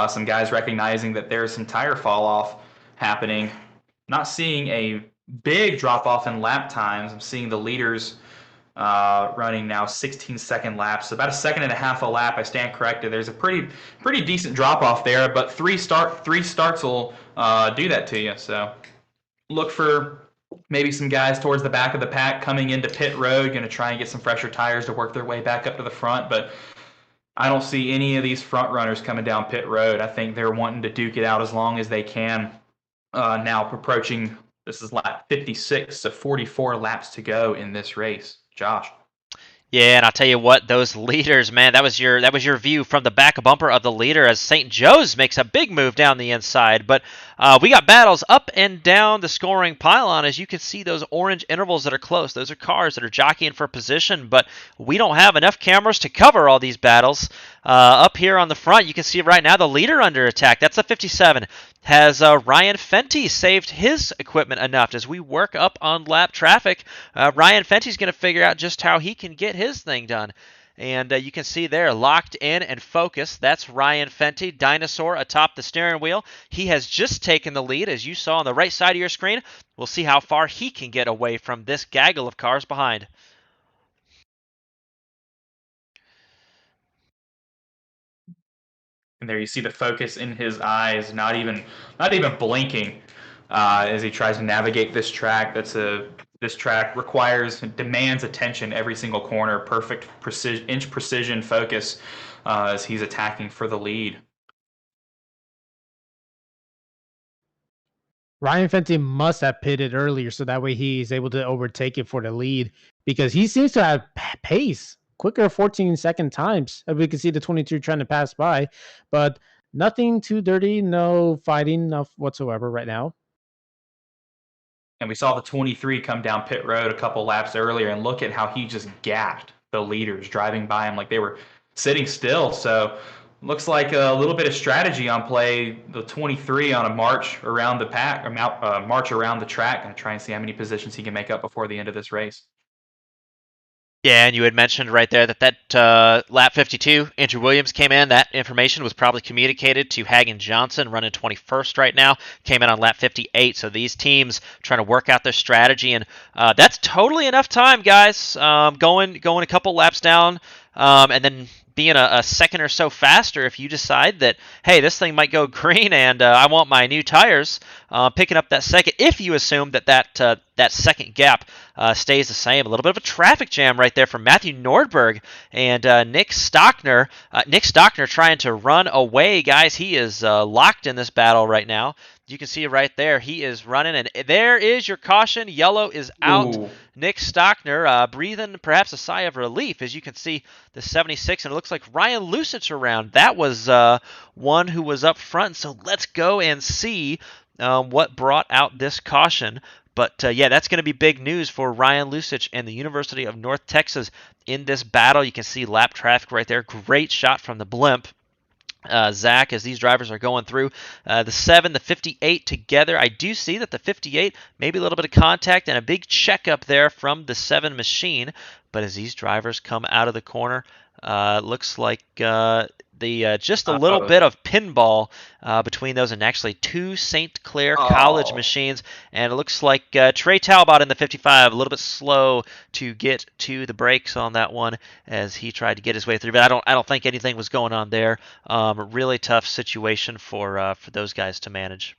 Some guys recognizing that there's some tire fall off happening. Not seeing a big drop off in lap times. I'm seeing the leaders running now 16-second laps, about a second and a half a lap. I stand corrected. There's a pretty decent drop off there, but three starts will do that to you. So look for maybe some guys towards the back of the pack coming into pit road, going to try and get some fresher tires to work their way back up to the front. But I don't see any of these front runners coming down pit road. I think they're wanting to duke it out as long as they can. Now approaching, this is lap 56, so 44 laps to go in this race. Josh. Yeah, and I'll tell you what, those leaders, man, that was your view from the back bumper of the leader as St. Joe's makes a big move down the inside. But we got battles up and down the scoring pylon. As you can see, those orange intervals that are close, those are cars that are jockeying for position. But we don't have enough cameras to cover all these battles. Up here on the front, you can see right now the leader under attack. That's a 57. Has Ryan Fenty saved his equipment enough? As we work up on lap traffic, Ryan Fenty's going to figure out just how he can get his thing done. And you can see there, locked in and focused. That's Ryan Fenty, dinosaur atop the steering wheel. He has just taken the lead, as you saw on the right side of your screen. We'll see how far he can get away from this gaggle of cars behind. And there you see the focus in his eyes, not even blinking as he tries to navigate this track. This track requires and demands attention every single corner, perfect precision, inch precision focus as he's attacking for the lead. Ryan Fenty must have pitted earlier so that way he's able to overtake it for the lead because he seems to have pace quicker 14-second times. We can see the 22 trying to pass by, but nothing too dirty, no fighting whatsoever right now. And we saw the 23 come down pit road a couple laps earlier, and look at how he just gapped the leaders driving by him like they were sitting still. So looks like a little bit of strategy on play. The 23 on a march around the pack, or march around the track, and try and see how many positions he can make up before the end of this race. Yeah, and you had mentioned right there that lap 52, Andrew Williams came in. That information was probably communicated to Hagen Johnson, running 21st right now. Came in on lap 58. So these teams trying to work out their strategy, and that's totally enough time, guys. Going a couple laps down, and then being a second or so faster if you decide that, hey, this thing might go green and I want my new tires, picking up that second, if you assume that second gap stays the same. A little bit of a traffic jam right there from Matthew Nordberg and Nick Stockner. Nick Stockner trying to run away, guys. He is locked in this battle right now. You can see right there, he is running, and there is your caution. Yellow is out. Ooh. Nick Stockner breathing perhaps a sigh of relief, as you can see the 76, and it looks like Ryan Lucic around. That was one who was up front, so let's go and see what brought out this caution. But yeah, that's going to be big news for Ryan Lucic and the University of North Texas in this battle. You can see lap traffic right there. Great shot from the blimp. Zach, as these drivers are going through the 7, the 58 together. I do see that the 58, maybe a little bit of contact and a big checkup there from the 7 machine. But as these drivers come out of the corner, looks like just a little bit of pinball between those, and actually 2 St. Clair College machines. And it looks like Trey Talbot in the 55 a little bit slow to get to the brakes on that one as he tried to get his way through. But I don't think anything was going on there. Really tough situation for those guys to manage.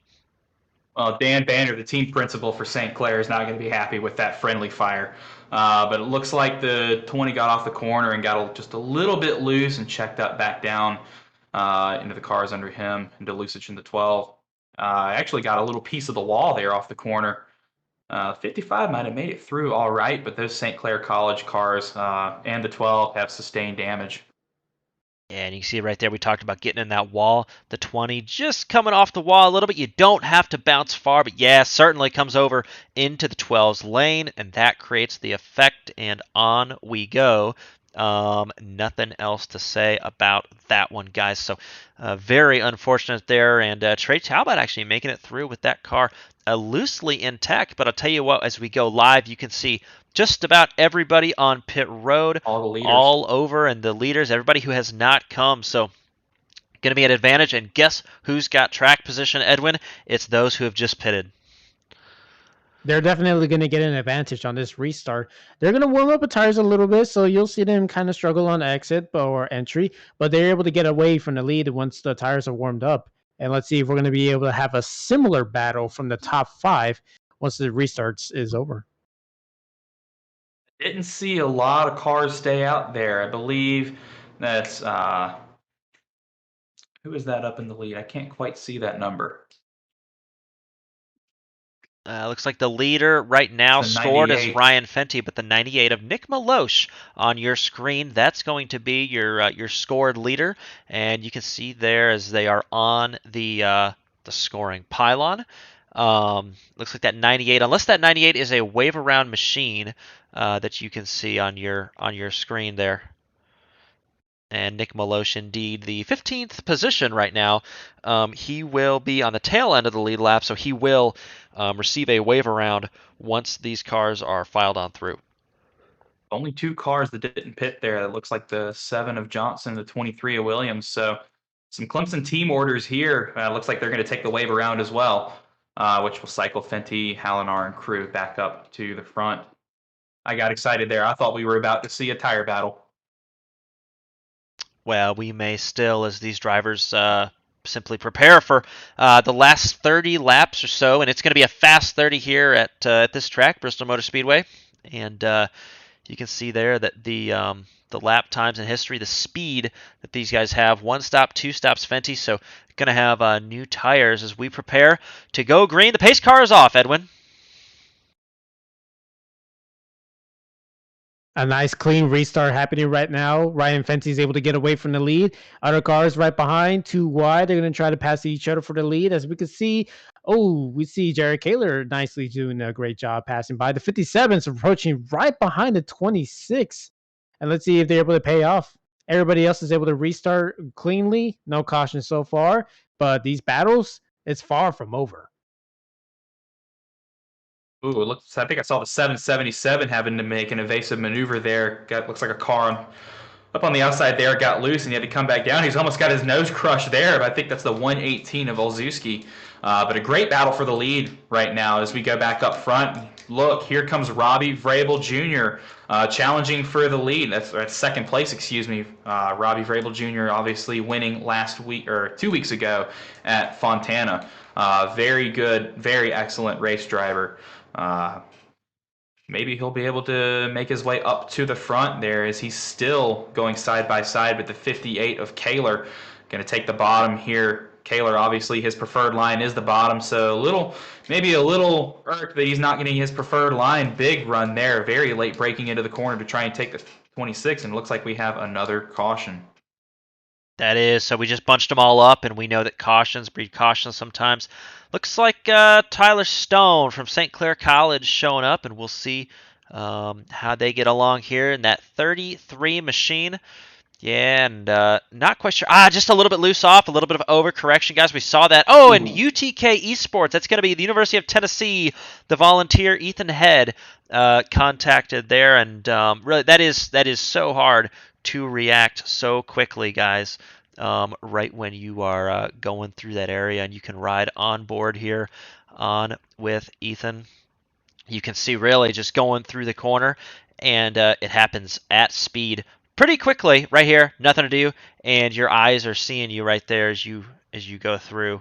Well, Dan Banner, the team principal for St. Clair, is not going to be happy with that friendly fire. But it looks like the 20 got off the corner and got just a little bit loose and checked up back down into the cars under him, into Lucic in the 12. Actually got a little piece of the wall there off the corner. 55 might have made it through all right, but those St. Clair College cars and the 12 have sustained damage. And you can see right there, we talked about getting in that wall. The 20 just coming off the wall a little bit. You don't have to bounce far, but yeah, certainly comes over into the 12's lane, and that creates the effect, and on we go. Nothing else to say about that one, guys. So very unfortunate there, and Trey Talbot actually making it through with that car loosely intact. But I'll tell you what, as we go live, you can see just about everybody on pit road, All the leaders. all over, and the leaders, everybody who has not come. So going to be an advantage. And guess who's got track position, Edwin? It's those who have just pitted. They're definitely going to get an advantage on this restart. They're going to warm up the tires a little bit, so you'll see them kind of struggle on exit or entry, but they're able to get away from the lead once the tires are warmed up. And let's see if we're going to be able to have a similar battle from the top 5 once the restarts is over. Didn't see a lot of cars stay out there. I believe that's who is that up in the lead? I can't quite see that number. Looks like the leader right now It's a scored as 98. Ryan Fenty, but the 98 of Nick Maloche on your screen, that's going to be your scored leader. And you can see there as they are on the scoring pylon. Looks like that 98, unless that 98 is a wave around machine that you can see on your screen there. And Nick Maloche, indeed, the 15th position right now. He will be on the tail end of the lead lap, so he will receive a wave around once these cars are filed on through. Only 2 cars that didn't pit there. That looks like the 7 of Johnson, the 23 of Williams. So some Clemson team orders here. Looks like they're going to take the wave around as well, which will cycle Fenty, Hallinar, and crew back up to the front. I got excited there. I thought we were about to see a tire battle. Well, we may still, as these drivers simply prepare for the last 30 laps or so, and it's going to be a fast 30 here at this track, Bristol Motor Speedway. And you can see there that the lap times in history, the speed that these guys have, 1 stop, 2 stops, Fenty. So going to have new tires as we prepare to go green. The pace car is off, Edwin. A nice clean restart happening right now. Ryan Fenty's able to get away from the lead. Other cars right behind, 2 wide. They're going to try to pass each other for the lead. As we can see, we see Jared Kaler nicely doing a great job passing by. The 57's approaching right behind the 26. And let's see if they're able to pay off. Everybody else is able to restart cleanly. No caution so far. But these battles, it's far from over. Ooh, it looks. I think I saw the 777 having to make an evasive maneuver there. Looks like a car up on the outside there got loose and he had to come back down. He's almost got his nose crushed there, but I think that's the 118 of Olszewski. But a great battle for the lead right now as we go back up front. Look, here comes Robbie Vrabel Jr. Challenging for the lead. That's second place, excuse me. Robbie Vrabel Jr. obviously winning last week or 2 weeks ago at Fontana. Very good, very excellent race driver. Maybe he'll be able to make his way up to the front there as he's still going side by side with the 58 of Kaler. Going to take the bottom here. Kaler, obviously, his preferred line is the bottom, so maybe a little irk that he's not getting his preferred line. Big run there, very late breaking into the corner to try and take the 26, and it looks like we have another caution. That is, so we just bunched them all up, and we know that cautions breed cautions sometimes. Looks like Tyler Stone from St. Clair College showing up, and we'll see how they get along here in that 33 machine. Yeah, and not quite sure. Just a little bit loose off, a little bit of overcorrection, guys. We saw that. Oh, and UTK Esports, that's going to be the University of Tennessee. The volunteer Ethan Head contacted there, and really, that is so hard to react so quickly, guys. Right when you are going through that area, and you can ride on board here on with Ethan. You can see really just going through the corner, and it happens at speed pretty quickly right here. Nothing to do, and your eyes are seeing you right there as you go through.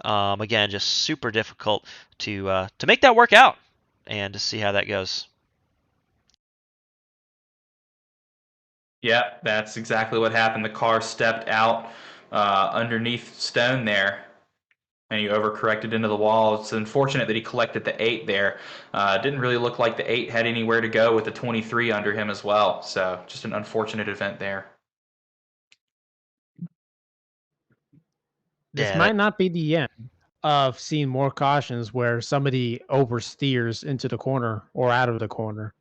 Again, just super difficult to make that work out, and to see how that goes. Yeah, that's exactly what happened. The car stepped out underneath Stone there, and he overcorrected into the wall. It's unfortunate that he collected the 8 there. Didn't really look like the 8 had anywhere to go with the 23 under him as well. So just an unfortunate event there. This Yeah, might not be the end of seeing more cautions where somebody oversteers into the corner or out of the corner.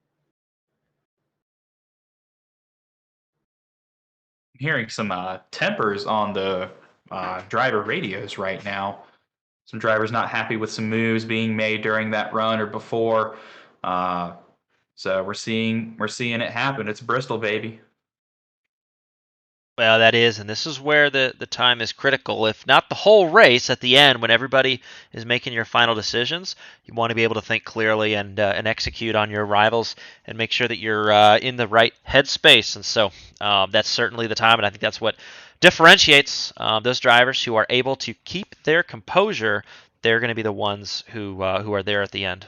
I'm hearing some tempers on the driver radios right now. Some drivers not happy with some moves being made during that run or before. Uh, so we're seeing it happen. It's Bristol, baby. well, that is, and this is where the time is critical. If not the whole race, at the end, when everybody is making your final decisions, you want to be able to think clearly and execute on your rivals and make sure that you're in the right headspace. And so that's certainly the time, and I think that's what differentiates those drivers who are able to keep their composure. They're going to be the ones who are there at the end.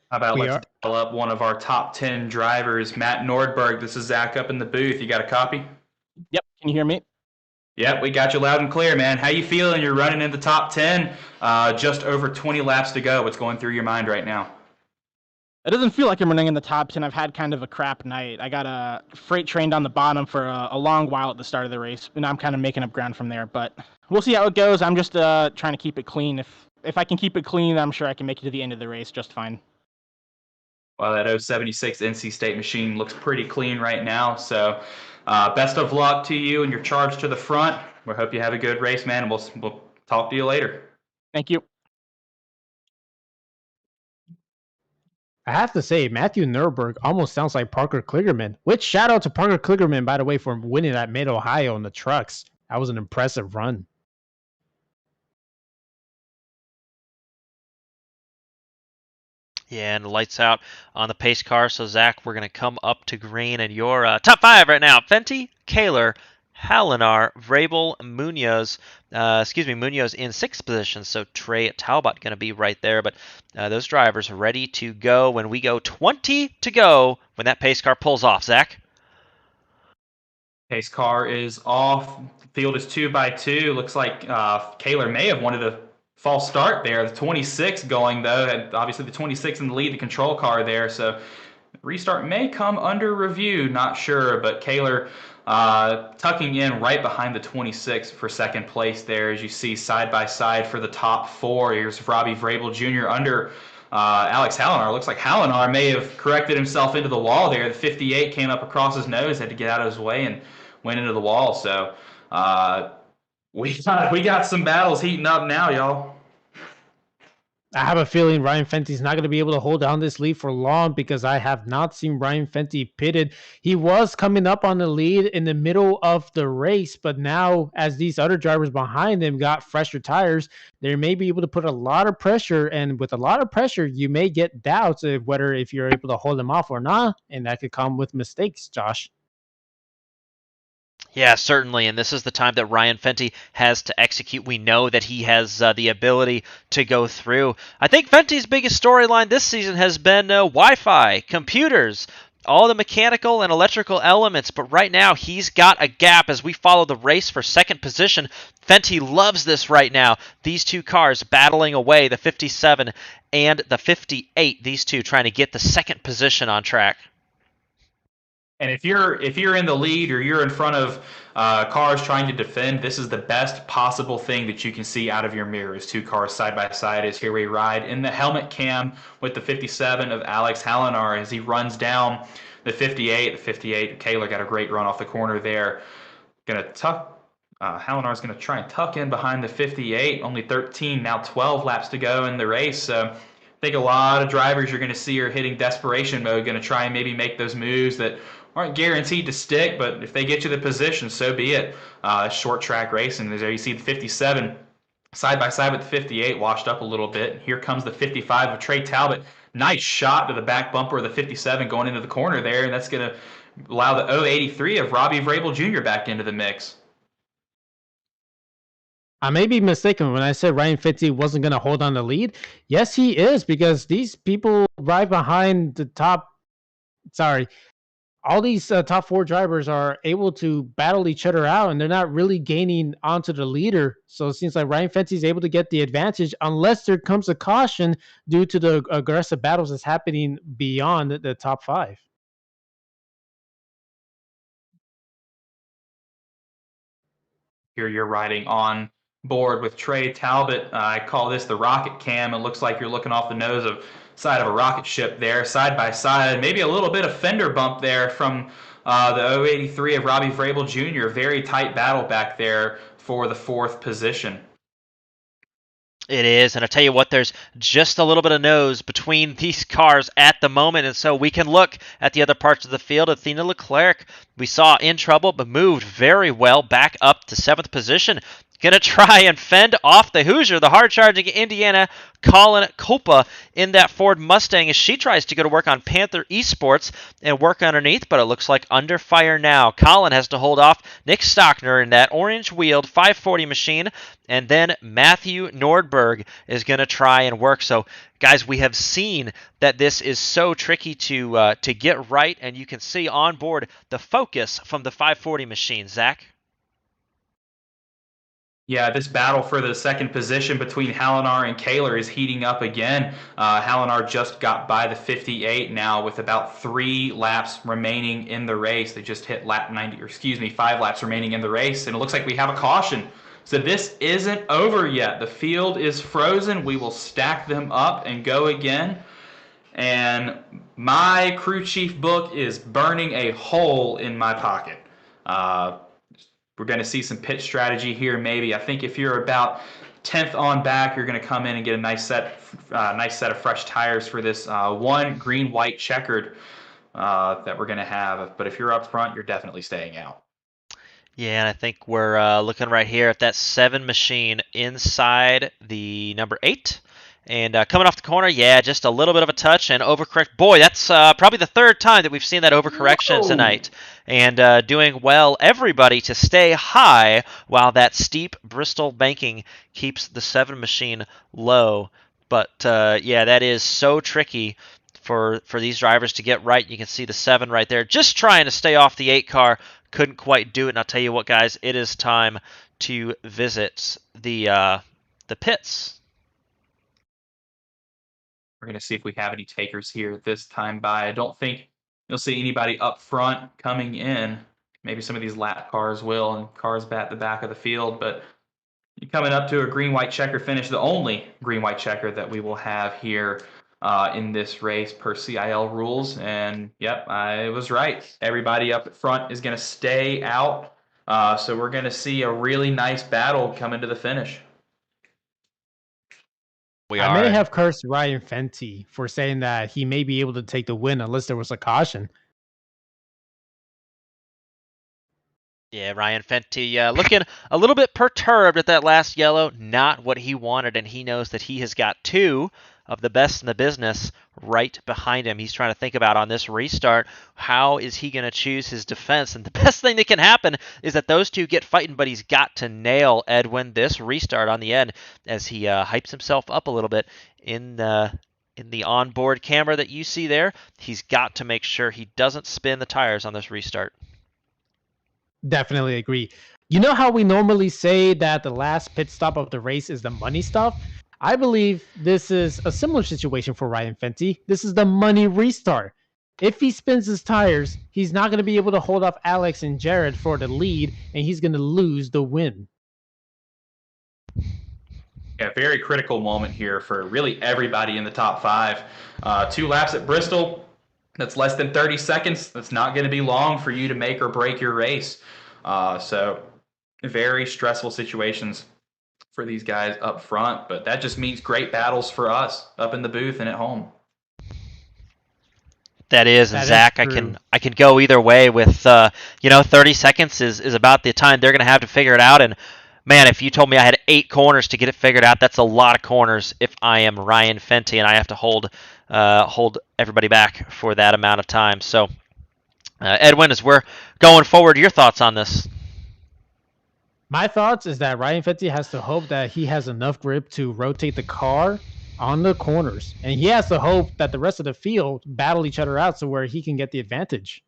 How about We let's are. dial up one of our top 10 drivers, Matt Nordberg. This is Zach up in the booth. You got a copy? Yep. Can you hear me? Yep, we got you loud and clear, man. How you feeling? You're running in the top 10. Just over 20 laps to go. What's going through your mind right now? It doesn't feel like I'm running in the top 10. I've had kind of a crap night. I got a freight train down the bottom for a long while at the start of the race, and I'm kind of making up ground from there. But we'll see how it goes. I'm just trying to keep it clean. If I can keep it clean, I'm sure I can make it to the end of the race just fine. Well, that 076 NC State machine looks pretty clean right now. So best of luck to you and your charge to the front. We hope you have a good race, man, and we'll talk to you later. Thank you. I have to say, Matthew Nurburg almost sounds like Parker Kligerman. Which shout out to Parker Kligerman, by the way, for winning at Mid Ohio in the trucks. That was an impressive run. Yeah, and the lights out on the pace car. So, Zach, we're going to come up to green, and your top five right now: Fenty, Kaler, Halinar, Vrabel, Munoz. Munoz in sixth position. So Trey Talbot going to be right there. But those drivers are ready to go when we go 20 to go when that pace car pulls off. Zach? Pace car is off. Field is 2x2. Looks like Kaler may have wanted a false start there. The 26 going, though. And obviously, the 26 in the lead, the control car there. So restart may come under review. Not sure. But Kaler tucking in right behind the 26 for second place there. As you see side by side for the top four. Here's Robbie Vrabel Jr. under Alex Halinar. Looks like Halinar may have corrected himself into the wall there. The 58 came up across his nose, had to get out of his way and went into the wall. So we got some battles heating up now, y'all. I have a feeling Ryan Fenty's not going to be able to hold down this lead for long because I have not seen Ryan Fenty pitted. He was coming up on the lead in the middle of the race, but now as these other drivers behind him got fresher tires, they may be able to put a lot of pressure, and with a lot of pressure, you may get doubts of whether if you're able to hold them off or not, and that could come with mistakes, Josh. Yeah, certainly, and this is the time that Ryan Fenty has to execute. We know that he has the ability to go through. I think Fenty's biggest storyline this season has been Wi-Fi, computers, all the mechanical and electrical elements, but right now he's got a gap as we follow the race for second position. Fenty loves this right now. These two cars battling away, the 57 and the 58, these two trying to get the second position on track. And if you're in the lead or you're in front of cars trying to defend, this is the best possible thing that you can see out of your mirrors. Two cars side by side as here we ride in the helmet cam with the 57 of Alex Halinar as he runs down the 58. The 58, Kaler got a great run off the corner there. Halinar's going to try and tuck in behind the 58. Only 13, now 12 laps to go in the race. So I think a lot of drivers you're going to see are hitting desperation mode, going to try and maybe make those moves that aren't guaranteed to stick, but if they get you the position, so be it. Short track racing. There you see the 57 side by side with the 58, washed up a little bit. Here comes the 55 of Trey Talbot. Nice shot to the back bumper of the 57 going into the corner there, and that's going to allow the 083 of Robbie Vrabel Jr. back into the mix. I may be mistaken when I said Ryan Fenty wasn't going to hold on the lead. Yes, he is, because these people right behind the top. Sorry. All these top four drivers are able to battle each other out, and they're not really gaining onto the leader. So it seems like Ryan Fenty is able to get the advantage unless there comes a caution due to the aggressive battles that's happening beyond the top five. Here you're riding on board with Trey Talbot. I call this the rocket cam. It looks like you're looking off the nose of side of a rocket ship there, side by side. Maybe a little bit of fender bump there from the 083 of Robbie Vrabel Jr. Very tight battle back there for the 4th position. It is, and I tell you what, there's just a little bit of nose between these cars at the moment, and so we can look at the other parts of the field. Athena Leclerc, we saw in trouble, but moved very well back up to 7th position. Going to try and fend off the Hoosier, the hard-charging Indiana Colin Copa in that Ford Mustang as she tries to go to work on Panther Esports and work underneath, but it looks like under fire now. Colin has to hold off Nick Stockner in that orange-wheeled 540 machine, and then Matthew Nordberg is going to try and work. So, guys, we have seen that this is so tricky to get right, and you can see on board the focus from the 540 machine. Zach? Yeah, this battle for the 2nd position between Hallinar and Kaler is heating up again. Hallinar just got by the 58 now with about 3 laps remaining in the race. They just hit lap 90, or excuse me, 5 laps remaining in the race, and it looks like we have a caution. So this isn't over yet. The field is frozen. We will stack them up and go again. And my crew chief book is burning a hole in my pocket. We're going to see some pit strategy here, maybe. I think if you're about 10th on back, you're going to come in and get a nice set of fresh tires for this one green-white checkered that we're going to have. But if you're up front, you're definitely staying out. Yeah, and I think we're looking right here at that 7 machine inside the number 8. And coming off the corner, yeah, just a little bit of a touch and overcorrect. Boy, that's probably the 3rd time that we've seen that overcorrection tonight. And doing well, everybody to stay high while that steep Bristol banking keeps the 7 machine low. But yeah, that is so tricky for these drivers to get right. You can see the 7 right there, just trying to stay off the 8 car. Couldn't quite do it. And I'll tell you what, guys, it is time to visit the pits. We're going to see if we have any takers here this time by. I don't think you'll see anybody up front coming in. Maybe some of these lap cars will, and cars at the back of the field. But you're coming up to a green-white checker finish, the only green-white checker that we will have here in this race per CiL rules. And yep, I was right. Everybody up at front is going to stay out. So we're going to see a really nice battle come into the finish. I may have cursed Ryan Fenty for saying that he may be able to take the win unless there was a caution. Yeah, Ryan Fenty looking a little bit perturbed at that last yellow. Not what he wanted, and he knows that he has got 2 of the best in the business right behind him. He's trying to think about on this restart, how is he going to choose his defense? And the best thing that can happen is that those 2 get fighting, but he's got to nail Edwin this restart on the end as he hypes himself up a little bit in the onboard camera that you see there. He's got to make sure he doesn't spin the tires on this restart. Definitely agree. You know how we normally say that the last pit stop of the race is the money stop? I believe this is a similar situation for Ryan Fenty. This is the money restart. If he spins his tires, he's not going to be able to hold off Alex and Jared for the lead, and he's going to lose the win. Yeah, very critical moment here for really everybody in the top 5. 2 laps at Bristol. That's less than 30 seconds. That's not going to be long for you to make or break your race. So very stressful situations for these guys up front, but that just means great battles for us up in the booth and at home. That is, and Zach, I can go either way with 30 seconds is about the time they're going to have to figure it out. And man, if you told me I had 8 corners to get it figured out, that's a lot of corners if I am Ryan Fenty and I have to hold everybody back for that amount of time. So, Edwin, as we're going forward, your thoughts on this? My thoughts is that Ryan Fenty has to hope that he has enough grip to rotate the car on the corners, and he has to hope that the rest of the field battle each other out so where he can get the advantage.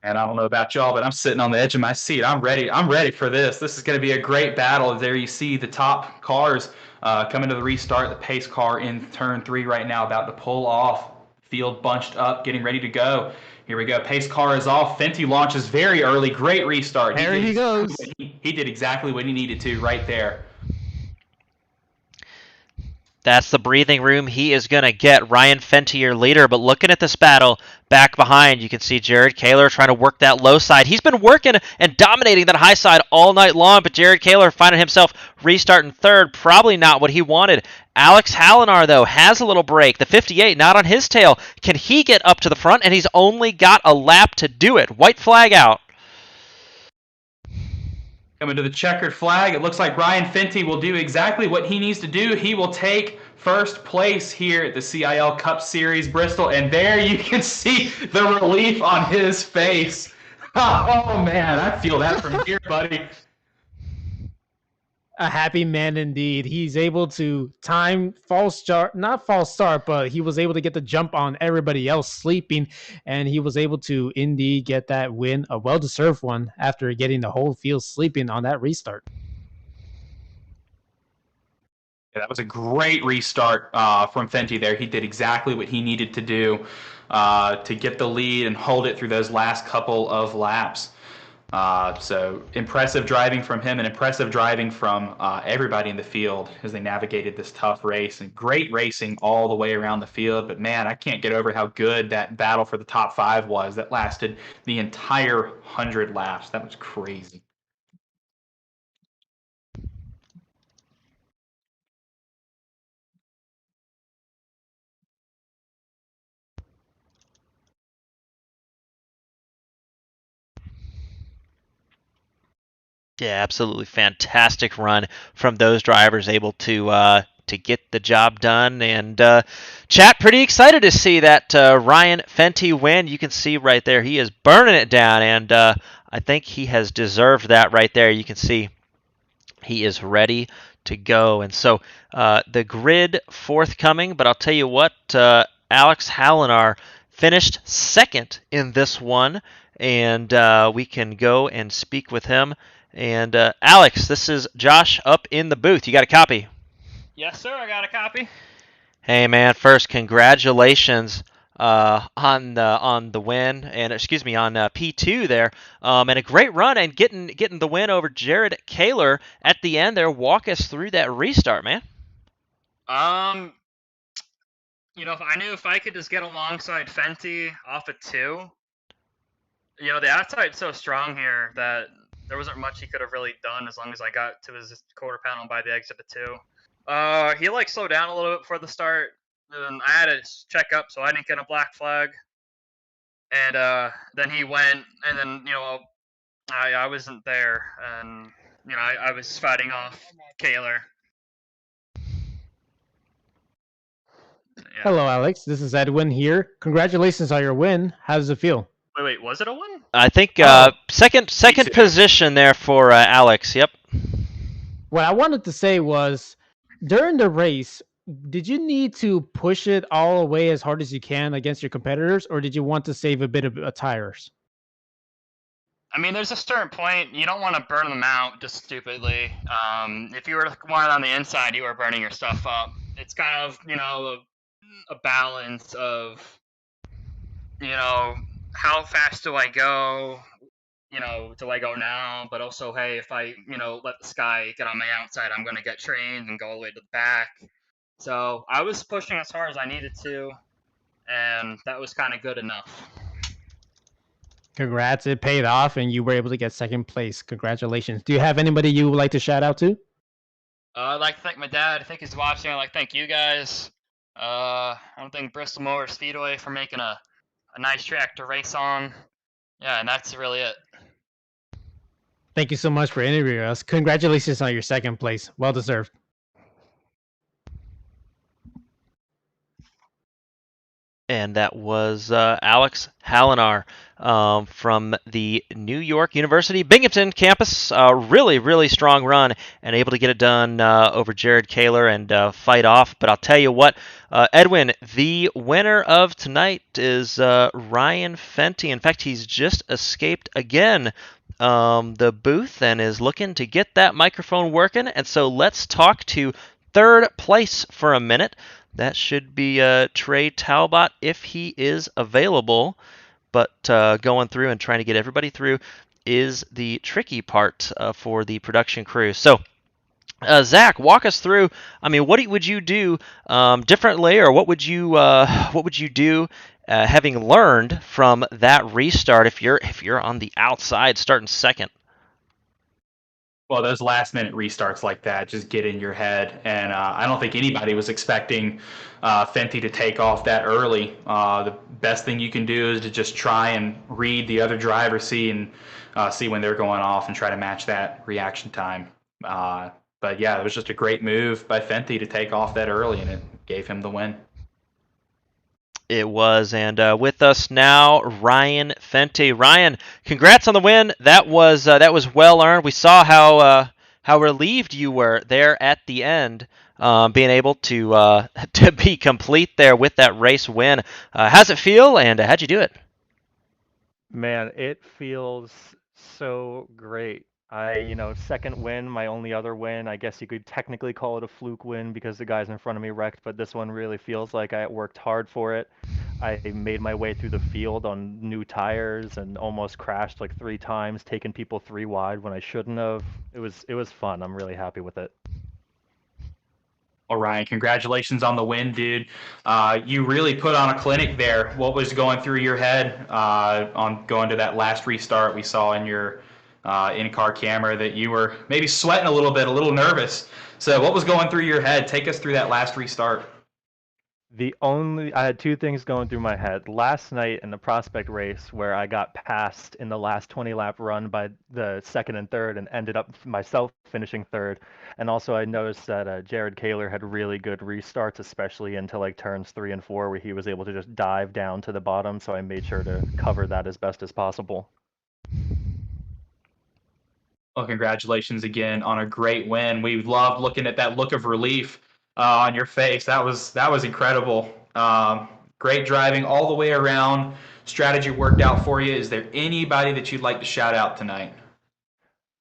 And I don't know about y'all, but I'm sitting on the edge of my seat. I'm ready. I'm ready for this. This is going to be a great battle. There you see the top cars coming to the restart. The pace car in turn 3 right now, about to pull off. Field bunched up, getting ready to go. Here we go. Pace car is off. Fenty launches very early. Great restart. There he goes. He did exactly what he needed to right there. That's the breathing room he is going to get. Ryan Fenty, your leader, but looking at this battle back behind, you can see Jared Kaler trying to work that low side. He's been working and dominating that high side all night long, but Jared Kaler finding himself restarting third. Probably not what he wanted. Alex Hallinar, though, has a little break. The 58 not on his tail. Can he get up to the front? And he's only got a lap to do it. White flag out. Coming to the checkered flag, it looks like Ryan Fenty will do exactly what he needs to do. He will take first place here at the CiL Cup Series Bristol, and there you can see the relief on his face. Oh man, I feel that from here, buddy. A happy man indeed. He's able to time not false start, but he was able to get the jump on everybody else sleeping, and he was able to indeed get that win, a well-deserved one, after getting the whole field sleeping on that restart. Yeah, that was a great restart from Fenty there. He did exactly what he needed to do to get the lead and hold it through those last couple of laps. So impressive driving from him and impressive driving from everybody in the field as they navigated this tough race, and great racing all the way around the field. But man, I can't get over how good that battle for the top 5 was. That lasted the entire 100 laps. That was crazy. Yeah, absolutely fantastic run from those drivers, able to get the job done. And chat, pretty excited to see that Ryan Fenty win. You can see right there he is burning it down, and I think he has deserved that right there. You can see he is ready to go. And so the grid forthcoming, but I'll tell you what, Alex Hallinar finished second in this one, and we can go and speak with him. And Alex, this is Josh up in the booth. You got a copy? Yes, sir. I got a copy. Hey, man. First, congratulations on the win, and excuse me, on P2 there, and a great run and getting the win over Jared Kaler at the end there. Walk us through that restart, man. If I knew if I could just get alongside Fenty off of 2, the outside's so strong here that there wasn't much he could have really done as long as I got to his quarter panel by the exit of 2. He slowed down a little bit before the start, and I had to check up so I didn't get a black flag. And then he went, and then I wasn't there, and I was fighting off Kaler. Yeah. Hello, Alex. This is Edwin here. Congratulations on your win. How does it feel? Wait, was it a win? I think second position there for Alex. Yep. What I wanted to say was, during the race, did you need to push it all the way as hard as you can against your competitors, or did you want to save a bit of tires? I mean, there's a certain point you don't want to burn them out just stupidly. If you were wanted on the inside, you were burning your stuff up. It's kind of a balance of how fast do I go? Do I go now? But also, hey, if I let this guy get on my outside, I'm gonna get trained and go all the way to the back. So I was pushing as hard as I needed to, and that was kind of good enough. Congrats, it paid off, and you were able to get second place. Congratulations. Do you have anybody you would like to shout out to? I'd like to thank my dad. I think he's watching. I'd like to thank you guys. I want to thank Bristol Motor Speedway for making a nice track to race on. Yeah, and that's really it. Thank you so much for interviewing us. Congratulations on your second place. Well deserved. And that was Alex Hallinar from the New York University Binghamton campus. Really, really strong run and able to get it done over Jared Kaler and fight off. But I'll tell you what, Edwin, the winner of tonight is Ryan Fenty. In fact, he's just escaped again the booth and is looking to get that microphone working. And so let's talk to third place for a minute. That should be Trey Talbot if he is available. but going through and trying to get everybody through is the tricky part for the production crew. So, Zach, walk us through. I mean, what would you do differently, or what would you do having learned from that restart if you're on the outside starting second? Well, those last minute restarts like that just get in your head, and I don't think anybody was expecting Fenty to take off that early. The best thing you can do is to just try and read the other driver, see when they're going off, and try to match that reaction time. But yeah, it was just a great move by Fenty to take off that early, and it gave him the win. It was, and with us now, Ryan Fenty. Ryan, congrats on the win. That was well earned. We saw how relieved you were there at the end, being able to to be complete there with that race win. How's it feel, and how'd you do it? Man, it feels so great. Second win, my only other win. I guess you could technically call it a fluke win because the guys in front of me wrecked, but this one really feels like I worked hard for it. I made my way through the field on new tires and almost crashed like 3 times, taking people 3 wide when I shouldn't have. It was fun. I'm really happy with it. Well, Ryan, congratulations on the win, dude. You really put on a clinic there. What was going through your head on going to that last restart? We saw in your in-car camera that you were maybe sweating a little bit, a little nervous. So what was going through your head? Take us through that last restart. I had 2 things going through my head. Last night in the prospect race where I got passed in the last 20 lap run by the second and third and ended up myself finishing third. And also I noticed that Jared Kaler had really good restarts, especially into like turns 3 and 4 where he was able to just dive down to the bottom. So I made sure to cover that as best as possible. Well, congratulations again on a great win. We loved looking at that look of relief on your face. That was incredible. Great driving all the way around. Strategy worked out for you. Is there anybody that you'd like to shout out tonight?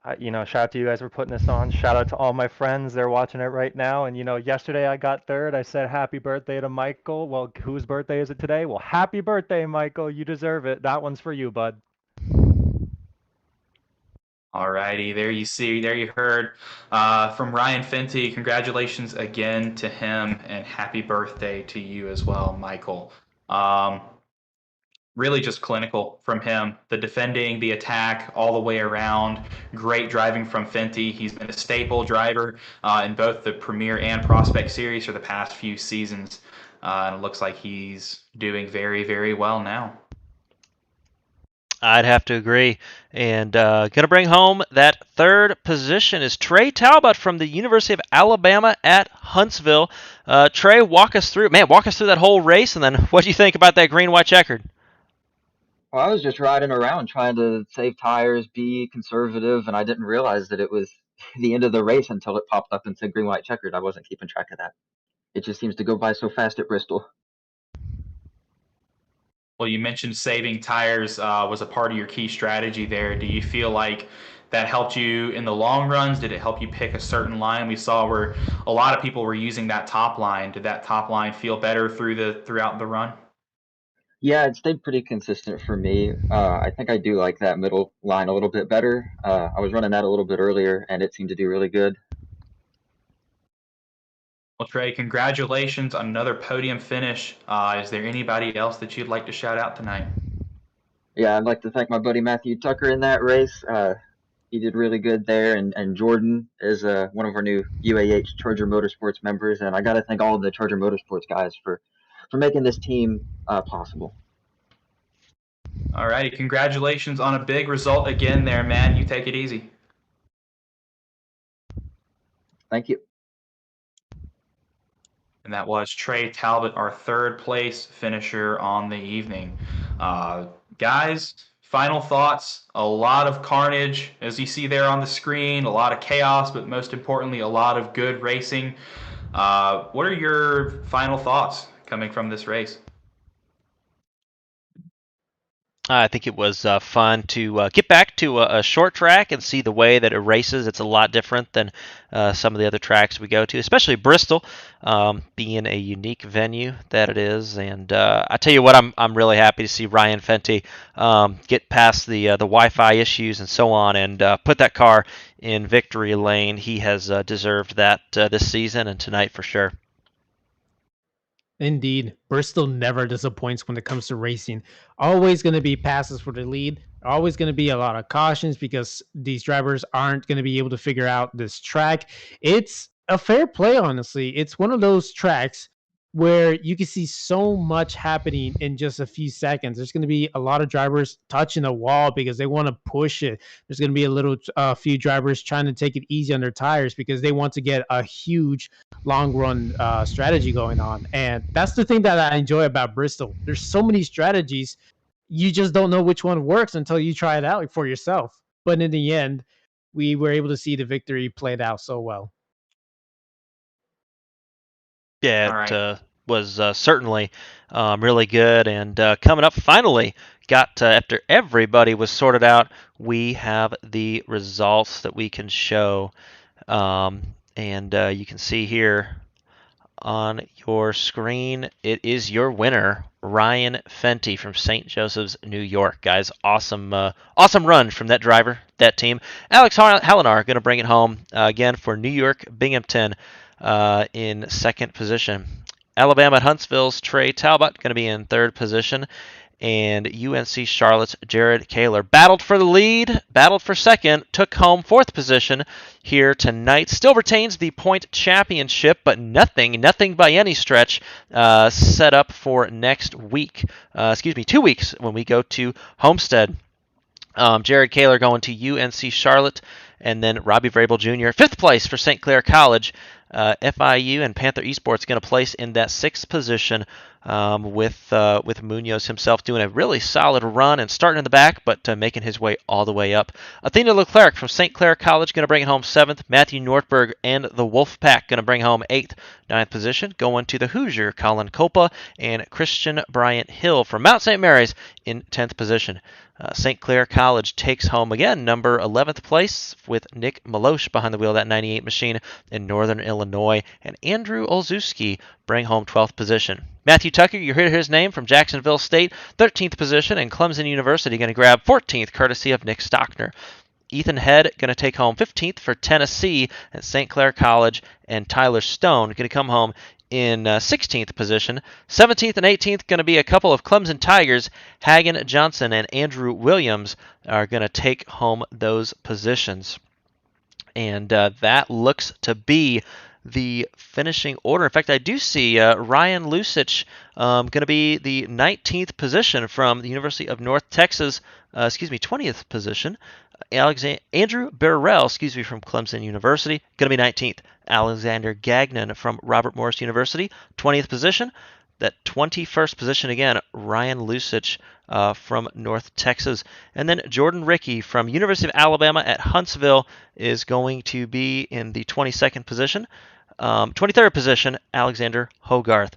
Shout out to you guys for putting this on. Shout out to all my friends. They're watching it right now. And, yesterday I got third. I said happy birthday to Michael. Well, whose birthday is it today? Well, happy birthday, Michael. You deserve it. That one's for you, bud. All righty, there you heard from Ryan Fenty. Congratulations again to him, and happy birthday to you as well, Michael. Really just clinical from him. The defending, the attack, all the way around. Great driving from Fenty. He's been a staple driver in both the Premier and Prospect Series for the past few seasons. And it looks like he's doing very, very well now. I'd have to agree. And going to bring home that third position is Trey Talbot from the University of Alabama at Huntsville. Trey, walk us through that whole race, and then what do you think about that green-white checkered? Well, I was just riding around trying to save tires, be conservative, and I didn't realize that it was the end of the race until it popped up and said green, white, checkered. I wasn't keeping track of that. It just seems to go by so fast at Bristol. Well, you mentioned saving tires was a part of your key strategy there. Do you feel like that helped you in the long runs? Did it help you pick a certain line? We saw where a lot of people were using that top line. Did that top line feel better throughout the run? Yeah, it stayed pretty consistent for me. I think I do like that middle line a little bit better. I was running that a little bit earlier, and it seemed to do really good. Well, Trey, congratulations on another podium finish. Is there anybody else that you'd like to shout out tonight? Yeah, I'd like to thank my buddy Matthew Tucker in that race. He did really good there, and Jordan is one of our new UAH Charger Motorsports members, and I got to thank all of the Charger Motorsports guys for making this team possible. All righty, congratulations on a big result again there, man. You take it easy. Thank you. And that was Trey Talbot, our third place finisher on the evening. Guys, final thoughts. A lot of carnage, as you see there on the screen, a lot of chaos, but most importantly, a lot of good racing. What are your final thoughts coming from this race? I think it was fun to get back to a short track and see the way that it races. It's a lot different than some of the other tracks we go to, especially Bristol, being a unique venue that it is. And I tell you what, I'm really happy to see Ryan Fenty get past the Wi-Fi issues and so on, and put that car in victory lane. He has deserved that this season and tonight for sure. Indeed, Bristol never disappoints when it comes to racing. Always going to be passes for the lead. Always going to be a lot of cautions because these drivers aren't going to be able to figure out this track. It's a fair play, honestly. It's one of those tracks where you can see so much happening in just a few seconds. There's going to be a lot of drivers touching the wall because they want to push it. There's going to be a few drivers trying to take it easy on their tires because they want to get a huge long run strategy going on. And that's the thing that I enjoy about Bristol. There's so many strategies. You just don't know which one works until you try it out for yourself. But in the end, we were able to see the victory played out so well. Yeah, All right. it was certainly really good. And coming up, finally, got after everybody was sorted out, we have the results that we can show. And you can see here on your screen, it is your winner, Ryan Fenty from St. Joseph's, New York. Guys, awesome run from that driver, that team. Alex Hallinar going to bring it home again for New York Binghamton in second position. Alabama at Huntsville's Trey Talbot going to be in third position. And UNC Charlotte's Jared Kaler battled for the lead, battled for second, took home fourth position here tonight. Still retains the point championship, but nothing by any stretch set up for next week. 2 weeks when we go to Homestead. Jared Kaler going to UNC Charlotte, and then Robbie Vrabel Jr. fifth place for St. Clair College. FIU and Panther Esports going to place in that sixth position with Munoz himself doing a really solid run and starting in the back, but making his way all the way up. Athena Leclerc from St. Clair College going to bring it home seventh. Matthew Nordberg and the Wolfpack going to bring home eighth. Ninth position going to the Hoosier, Colin Copa and Christian Bryant Hill from Mount St. Mary's in 10th position. St. Clair College takes home again number 11th place with Nick Malosh behind the wheel of that 98 machine in Northern Illinois, and Andrew Olszewski bring home 12th position. Matthew Tucker, you heard his name, from Jacksonville State, 13th position, and Clemson University going to grab 14th courtesy of Nick Stockner. Ethan Head going to take home 15th for Tennessee at St. Clair College, and Tyler Stone going to come home in 16th position. 17th and 18th going to be a couple of Clemson Tigers. Hagen Johnson and Andrew Williams are going to take home those positions. And that looks to be the finishing order. In fact, I do see Ryan Lusich going to be the 19th position from the University of North Texas, 20th position. Andrew Burrell, from Clemson University, going to be 19th. Alexander Gagnon from Robert Morris University, 20th position. That 21st position again, Ryan Lusich from North Texas. And then Jordan Rickey from University of Alabama at Huntsville is going to be in the 22nd position. 23rd position, Alexander Hogarth.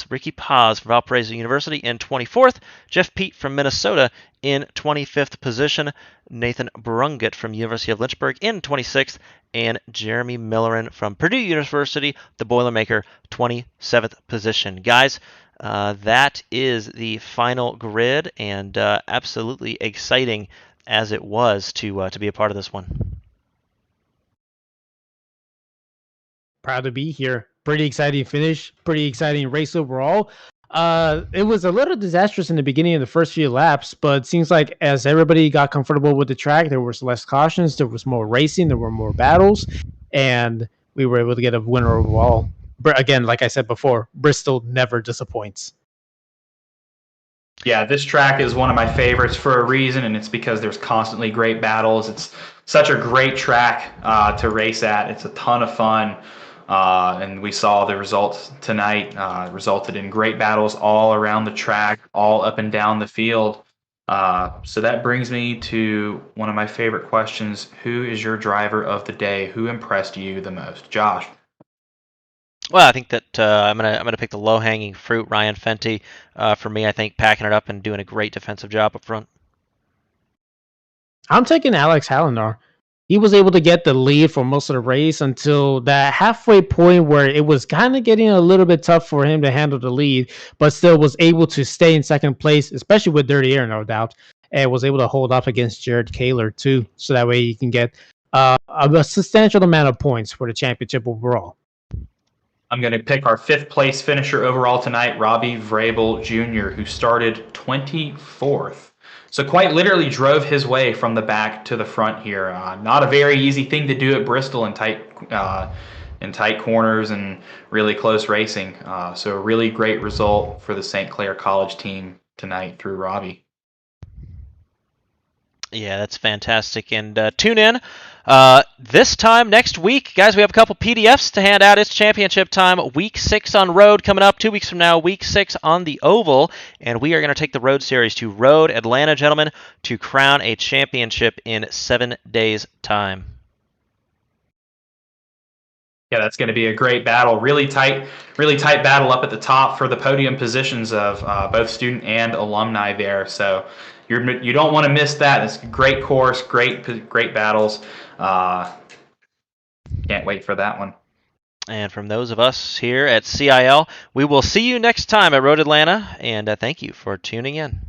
Ricky Paz from Valparaiso University in 24th. Jeff Pete from Minnesota in 25th position. Nathan Brunget from University of Lynchburg in 26th. And Jeremy Millerin from Purdue University, the Boilermaker, 27th position. Guys, that is the final grid, and absolutely exciting as it was to be a part of this one. Proud to be here. Pretty exciting finish. Pretty exciting race overall. It was a little disastrous in the beginning of the first few laps, but it seems like as everybody got comfortable with the track, there was less cautions, there was more racing, there were more battles, and we were able to get a winner overall. But again, like I said before, Bristol never disappoints. Yeah, this track is one of my favorites for a reason, and it's because there's constantly great battles. It's such a great track to race at. It's a ton of fun. And we saw the results tonight resulted in great battles all around the track, all up and down the field. So that brings me to one of my favorite questions. Who is your driver of the day? Who impressed you the most? Josh. Well, I think that I'm gonna pick the low hanging fruit, Ryan Fenty. For me, I think packing it up and doing a great defensive job up front. I'm taking Alex Hallinar. He was able to get the lead for most of the race until that halfway point where it was kind of getting a little bit tough for him to handle the lead, but still was able to stay in second place, especially with dirty air, no doubt, and was able to hold off against Jared Kaler too, so that way he can get a substantial amount of points for the championship overall. I'm going to pick our 5th place finisher overall tonight, Robbie Vrabel Jr., who started 24th. So quite literally drove his way from the back to the front here. Not a very easy thing to do at Bristol in tight corners and really close racing. So a really great result for the St. Clair College team tonight through Robbie. Yeah, that's fantastic. And tune in this time next week. Guys, we have a couple PDFs to hand out. It's championship time. Week 6 on road coming up. 2 weeks from now, week 6 on the oval. And we are going to take the road series to Road Atlanta, gentlemen, to crown a championship in 7 days' time. Yeah, that's going to be a great battle. Really tight battle up at the top for the podium positions of both student and alumni there. So you don't want to miss that. It's a great course, great battles. Can't wait for that one. And from those of us here at CiL, we will see you next time at Road Atlanta. And thank you for tuning in.